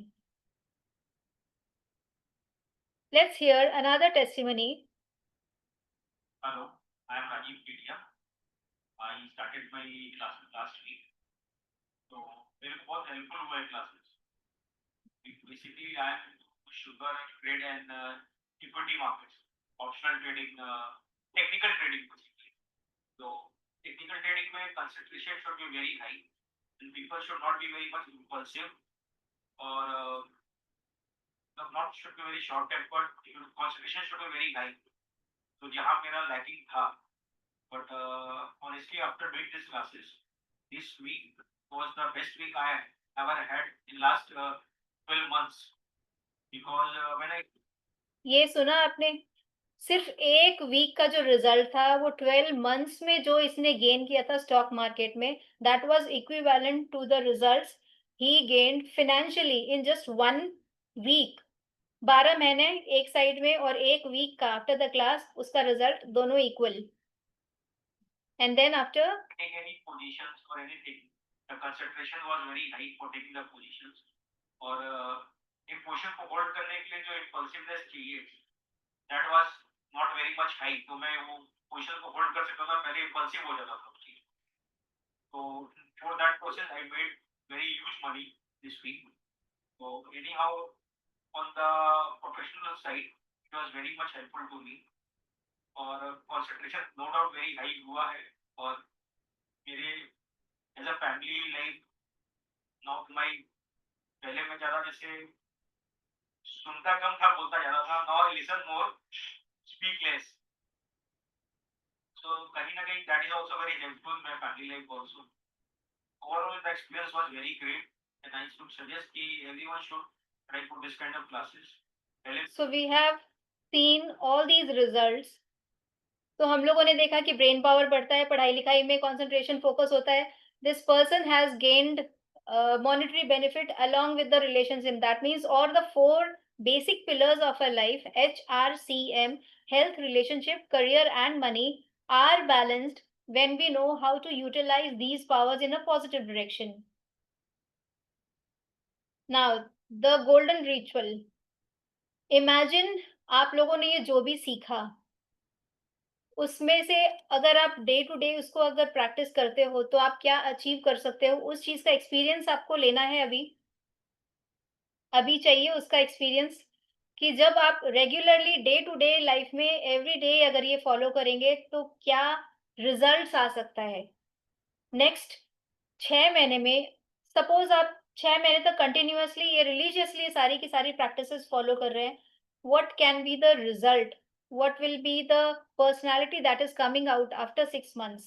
Speaker 1: Let's hear another testimony.
Speaker 5: Hello, I am Rajiv Kedia. I started my classes last week. तो मेरे को बहुत helpful हुआ है classes. Basically I am sugar trade and equity markets, optional trading, technical trading basically. तो technical trading में concentration should be very high and people should not be very much impulsive और not should be very short tempered. Concentration should be very high. तो जहाँ मेरा lacking था, but honestly after doing these classes, this week was the best week I ever had in last 12 months because when I
Speaker 1: ये सुना आपने, सिर्फ एक week का जो रिजल्ट था वो 12 मंथ्स में जो इसने गेन किया था स्टॉक मार्केट में that was equivalent to the results he gained financially in just 1 week. 12 महीने एक साइड में और एक वीक का आफ्टर द क्लास उसका रिजल्ट दोनों equal. And then after
Speaker 5: take any positions or anything, the concentration was very high for taking the positions. और एक पोजीशन को होल्ड करने के लिए जो इम्पल्सिवनेस चाहिए that was not very much high. तो मैं वो पोजीशन को होल्ड कर सकता था, पहले इम्पल्सिव हो जाता था. तो for that process I made very huge money this week. So anyhow on the professional side it was very much helpful to me और concentration no doubt very high हुआ है और मेरे as a family life not my पहले मैं ज़्यादा जैसे सुनता कम था, बोलता ज़्यादा था. Now I listen more, speak less. So कहीं ना कहीं that is also very helpful my family life also. Overall the experience was very great and I should suggest कि everyone should try for this kind of classes.
Speaker 1: So we have seen all these results. तो हम लोगों ने देखा कि brain power बढ़ता है, पढ़ाई लिखाई में कंसंट्रेशन फोकस होता है. This person has gained monetary benefit along with the relationship. That means all the 4 basic pillars of a life, HRCM, health, relationship, career and money, are balanced when we know how to utilize these powers in a positive direction. Now the golden ritual. Imagine आप लोगों ने ये जो भी सीखा उसमें से अगर आप डे टू डे उसको अगर प्रैक्टिस करते हो तो आप क्या अचीव कर सकते हो, उस चीज का एक्सपीरियंस आपको लेना है. अभी चाहिए उसका एक्सपीरियंस कि जब आप regularly day to day life में एवरी डे अगर ये फॉलो करेंगे तो क्या रिजल्ट्स आ सकता है। नेक्स्ट 6 महीने में सपोज़ आप 6 महीने तक कंटिन्यूअसली ये रिलीजियसली सारी की सारी प्रैक्टिसेस फॉलो कर रहे हैं, what can be the result? What will be the personality that is coming out after 6 months?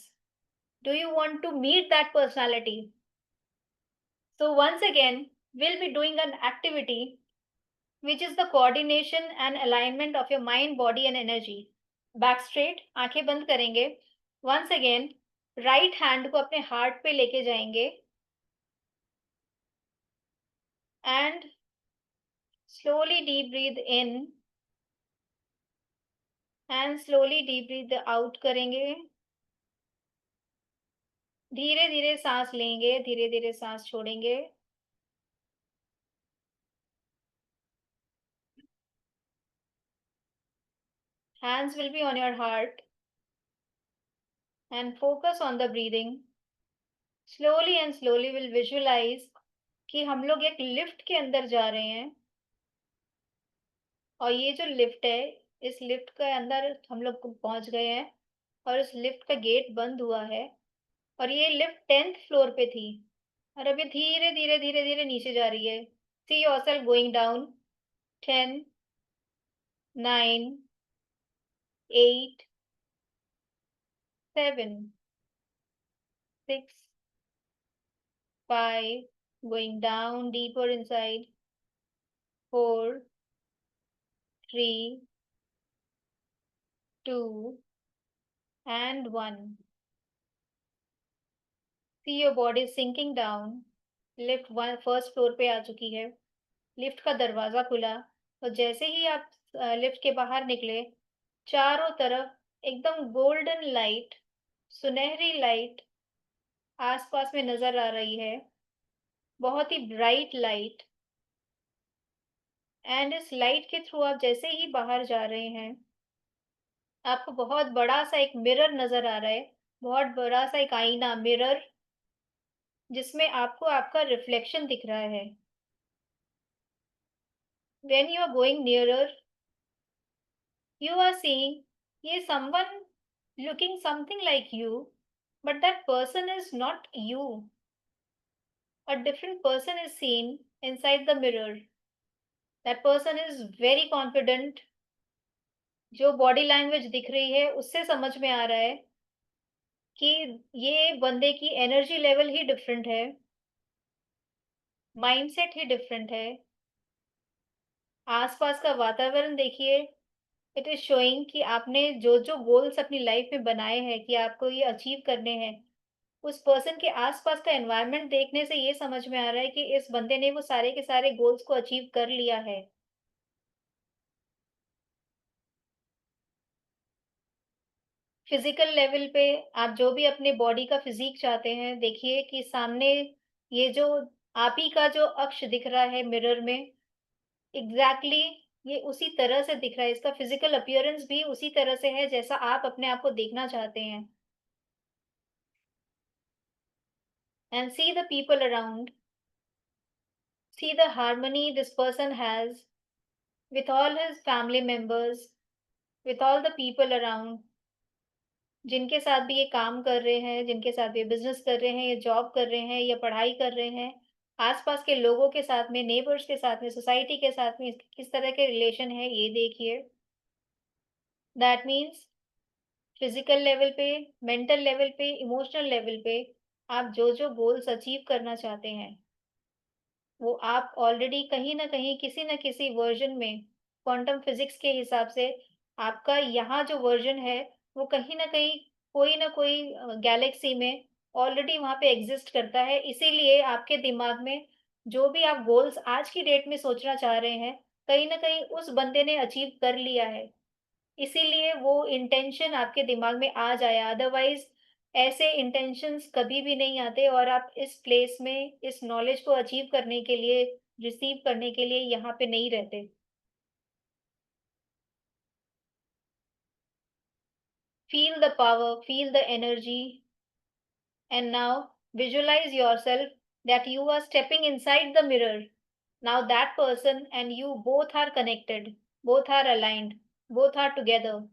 Speaker 1: Do you want to meet that personality? So once again, we'll be doing an activity which is the coordination and alignment of your mind, body and energy. Back straight, आंखें बंद करेंगे. Once again, right hand को अपने heart पे लेके जाएंगे and slowly deep breathe in and slowly deep breathe out करेंगे. धीरे धीरे सांस लेंगे, धीरे धीरे सांस छोड़ेंगे. Hands will be on your heart and focus on the breathing. Slowly and slowly we'll visualize कि हम लोग एक लिफ्ट के अंदर जा रहे हैं और ये जो लिफ्ट है, इस लिफ्ट के अंदर हम लोग पहुंच गए हैं और इस लिफ्ट का गेट बंद हुआ है और ये लिफ्ट 10th फ्लोर पे थी और अभी धीरे धीरे धीरे धीरे नीचे जा रही है. See yourself going down. 10, 9, 8, 7, 6, 5, going down deeper inside. 4, 3, 2, and 1. See your body sinking down. Lift one first floor पे आ चुकी है. लिफ्ट का दरवाजा खुला और जैसे ही आप लिफ्ट के बाहर निकले, चारों तरफ एकदम गोल्डन लाइट, सुनहरी लाइट आसपास में नजर आ रही है. बहुत ही ब्राइट लाइट. एंड इस लाइट के थ्रू आप जैसे ही बाहर जा रहे हैं, आपको बहुत बड़ा सा एक मिरर नजर आ रहा है. बहुत बड़ा सा एक आईना, मिरर, जिसमें आपको आपका रिफ्लेक्शन दिख रहा है. When you are going nearer, you are seeing ये someone looking something like you, but that person is not you. A different person is seen inside the mirror. That person is very confident. जो body language दिख रही है उससे समझ में आ रहा है कि ये बंदे की एनर्जी लेवल ही डिफरेंट है, माइंडसेट ही डिफरेंट है. आसपास का वातावरण देखिए. इट इज शोइंग कि आपने जो जो गोल्स अपनी लाइफ में बनाए हैं कि आपको ये अचीव करने हैं, उस पर्सन के आसपास का एनवायरनमेंट देखने से ये समझ में आ रहा है कि इस बंदे ने वो सारे के सारे गोल्स को अचीव कर लिया है. फिजिकल लेवल पे आप जो भी अपने बॉडी का फिजिक चाहते हैं, देखिए कि सामने ये जो आप ही का जो अक्ष दिख रहा है मिरर में, एग्जैक्टली ये उसी तरह से दिख रहा है. इसका फिजिकल अपीयरेंस भी उसी तरह से है जैसा आप अपने आप को देखना चाहते हैं. And see the people around. See the harmony this person has with all his family members, with all the people around, जिनके साथ भी ये काम कर रहे हैं, जिनके साथ ये बिज़नेस कर रहे हैं, या जॉब कर रहे हैं, या पढ़ाई कर रहे हैं, आस-पास के लोगों के साथ में, नेबर्स के साथ में, सोसाइटी के साथ में किस तरह के रिलेशन है, ये देखिए. दैट मीन्स फिज़िकल लेवल पे, मेंटल लेवल पे, इमोशनल लेवल पे आप जो-जो गोल्स अचीव करना चाहते हैं, वो आप ऑलरेडी कहीं न कहीं, किसी न किसी वर्ज़न में, क्वांटम फिज़िक्स के हिसाब से आपका यहाँ जो वर्ज़न है, वो कहीं न कहीं कोई न कोई गैलेक्सी में ऑलरेडी वहाँ पे एग्ज़िस्ट करता है. इसीलिए आपके दिमाग में जो भी आप गोल्स आज की डेट में सोचना चाह रहे हैं, कहीं न कहीं उस बंदे ने अचीव कर लिया है. इसीलिए वो इंटेंशन आपके दिमाग में आ जाया. अदरवाइज़ ऐसे इंटेंशंस कभी भी नहीं आते और आप इस प्लेस में इस नॉलेज को अचीव करने के लिए, रिसीव करने के लिए यहाँ पे नहीं रहते. Feel the power, feel the energy, and now visualize yourself that you are stepping inside the mirror. Now that person and you both are connected, both are aligned, both are together.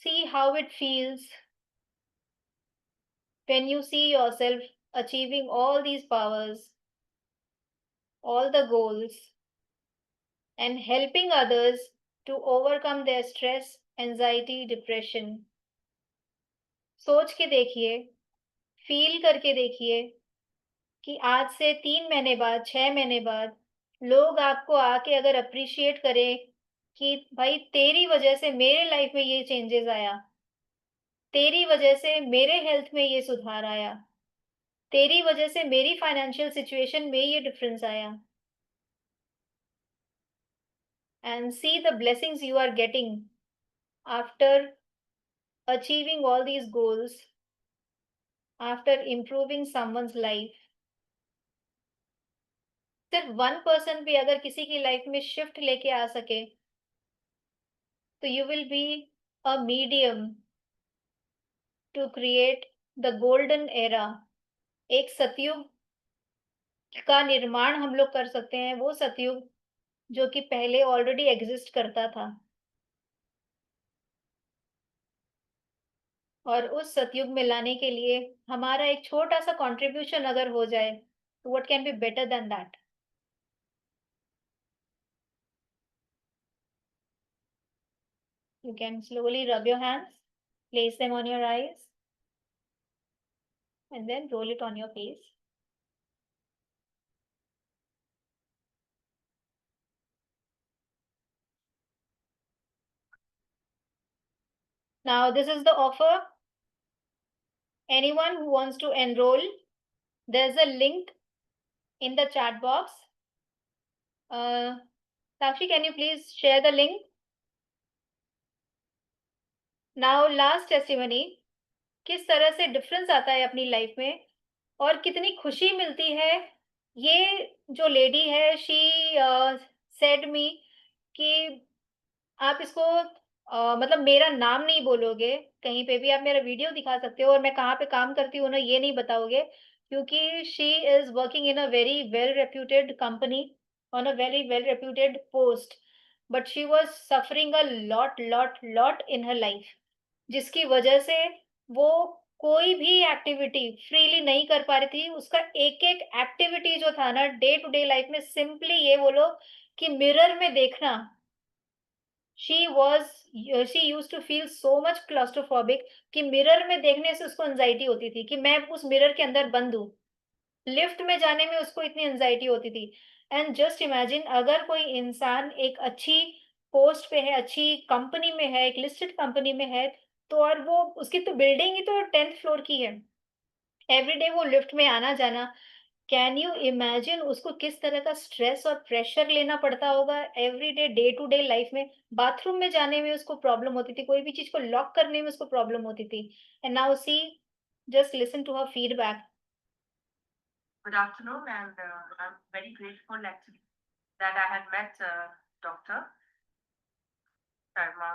Speaker 1: See how it feels when you see yourself achieving all these powers, all the goals, and helping others to overcome their stress, anxiety, depression. सोच के देखिए, feel करके देखिए कि आज से 3 महीने बाद, 6 महीने बाद लोग आपको आके अगर अप्रिशिएट करें कि भाई तेरी वजह से मेरे लाइफ में ये चेंजेस आया, तेरी वजह से मेरे हेल्थ में ये सुधार आया, तेरी वजह से मेरी फाइनेंशियल सिचुएशन में ये डिफरेंस आया। And see the blessings you are getting after achieving all these goals, after improving someone's life. सिर्फ 1% भी अगर किसी की लाइफ में शिफ्ट लेके आ सके तो you will be a medium to create the golden era. एक सतयुग का निर्माण हम लोग कर सकते हैं, वो सतयुग जो कि पहले ऑलरेडी एग्जिस्ट करता था। और उस सतयुग में लाने के लिए हमारा एक छोटा-सा कंट्रीब्यूशन अगर हो जाए, तो what can be better than that? You can slowly rub your hands, place them on your eyes, and then roll it on your face. Now, this is the offer. Anyone who wants to enroll, there's a link in the chat box. Sakshi, can you please share the link? Now, last testimony. किस तरह से difference आता है अपनी life में और कितनी खुशी मिलती है। ये जो लेडी है शी सेड मी कि आप इसको मतलब मेरा नाम नहीं बोलोगे, कहीं पे भी आप मेरा वीडियो दिखा सकते हो और मैं कहाँ पे काम करती हूँ ना ये नहीं बताओगे, क्योंकि she is working in a very well reputed company on a very well reputed post, but she was suffering a lot lot lot in her life, जिसकी वजह से वो कोई भी एक्टिविटी फ्रीली नहीं कर पा रही थी। उसका एक-एक एक्टिविटी जो था ना डे टू डे लाइफ में, सिंपली ये बोलो कि मिरर में देखना, she used to feel so much claustrophobic कि मिरर में देखने से उसको एंग्जायटी होती थी कि मैं उस मिरर के अंदर बंद हूँ। लिफ्ट में जाने में उसको इतनी एंग्जायटी होती थी। एंड जस्ट इमेजिन अगर कोई इंसान एक अच्छी पोस्ट पे है, अच्छी कंपनी में है, एक लिस्टेड कंपनी में है, तो और वो उसकी तो बिल्डिंग ही तो 10th फ्लोर की है। एवरीडे वो लिफ्ट में आना-जाना, कैन यू इमेजिन उसको किस तरह का स्ट्रेस और प्रेशर लेना पड़ता होगा everyday, day to day life में। बाथरूम में जाने में उसको प्रॉब्लम होती थी, कोई भी चीज़ को लॉक करने में उसको प्रॉब्लम होती थी। And now see, just listen to her feedback.
Speaker 2: Good afternoon, and I'm very grateful actually that I had met Dr. Sharma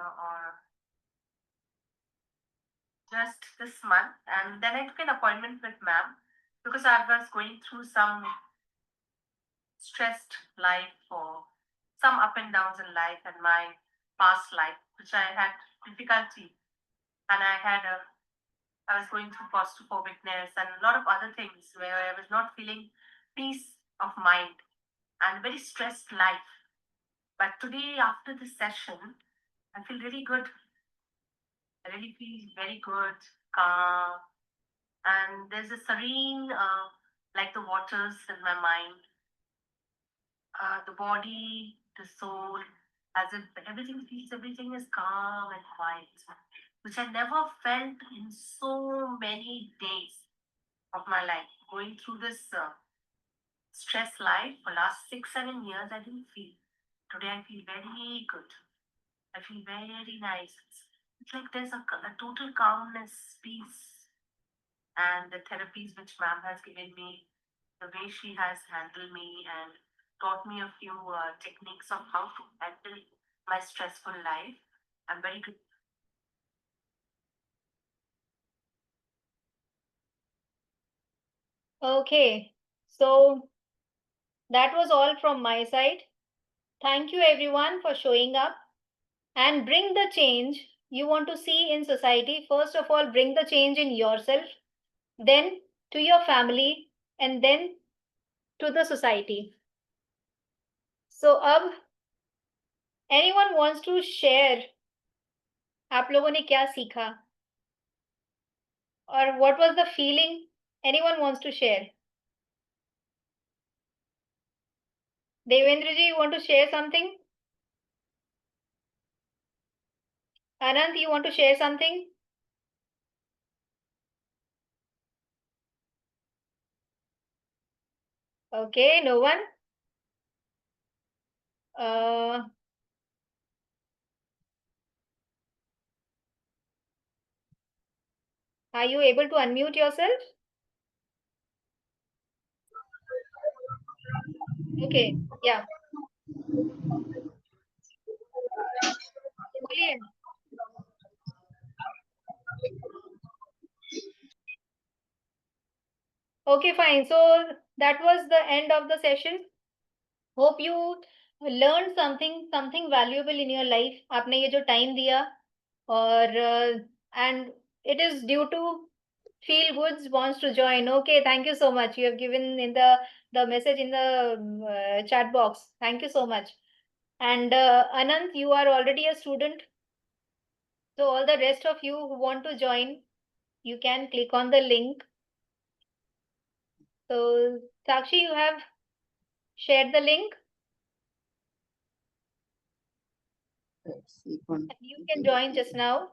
Speaker 2: just this month, and then I took an appointment with ma'am because I was going through some stressed life or some up and downs in life and my past life, which I had difficulty, and I was going through claustrophobicness and a lot of other things where I was not feeling peace of mind and very stressed life. But today, after this session, I feel really good. I really feel very good, calm, and there's a serene, like the waters in my mind, the body, the soul, as if everything is calm and quiet, which I never felt in so many days of my life. Going through this stress life for last 6-7 years, I didn't feel. Today I feel very good. I feel very nice. It's like there's a total calmness, peace, and the therapies which ma'am has given me, the way she has handled me and taught me a few techniques of how to handle my stressful life. I'm very good.
Speaker 1: Okay, so that was all from my side. Thank you everyone for showing up and bring the change you want to see in society, first of all, bring the change in yourself, then to your family, and then to the society. So, अब anyone wants to share आप लोगों ने क्या सीखा? Or what was the feeling? Anyone wants to share? Devendra ji, you want to share something? Anant, you want to share something? Okay, no one? Uh, are you able to unmute yourself? Okay, yeah. बोलिए. Okay, fine. So that was the end of the session. Hope you learned something valuable in your life. आपने ये जो time दिया और and it is due to Feel Goods wants to join. Okay, thank you so much. You have given in the message in the chat box. Thank you so much. And Anant, you are already a student. So all the rest of you who want to join, you can click on the link. So Sakshi, you have shared the link. And you can join just now.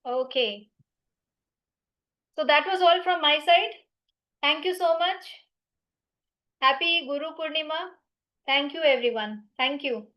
Speaker 1: Okay. So that was all from my side. Thank you so much. Happy Guru Purnima. Thank you, everyone. Thank you.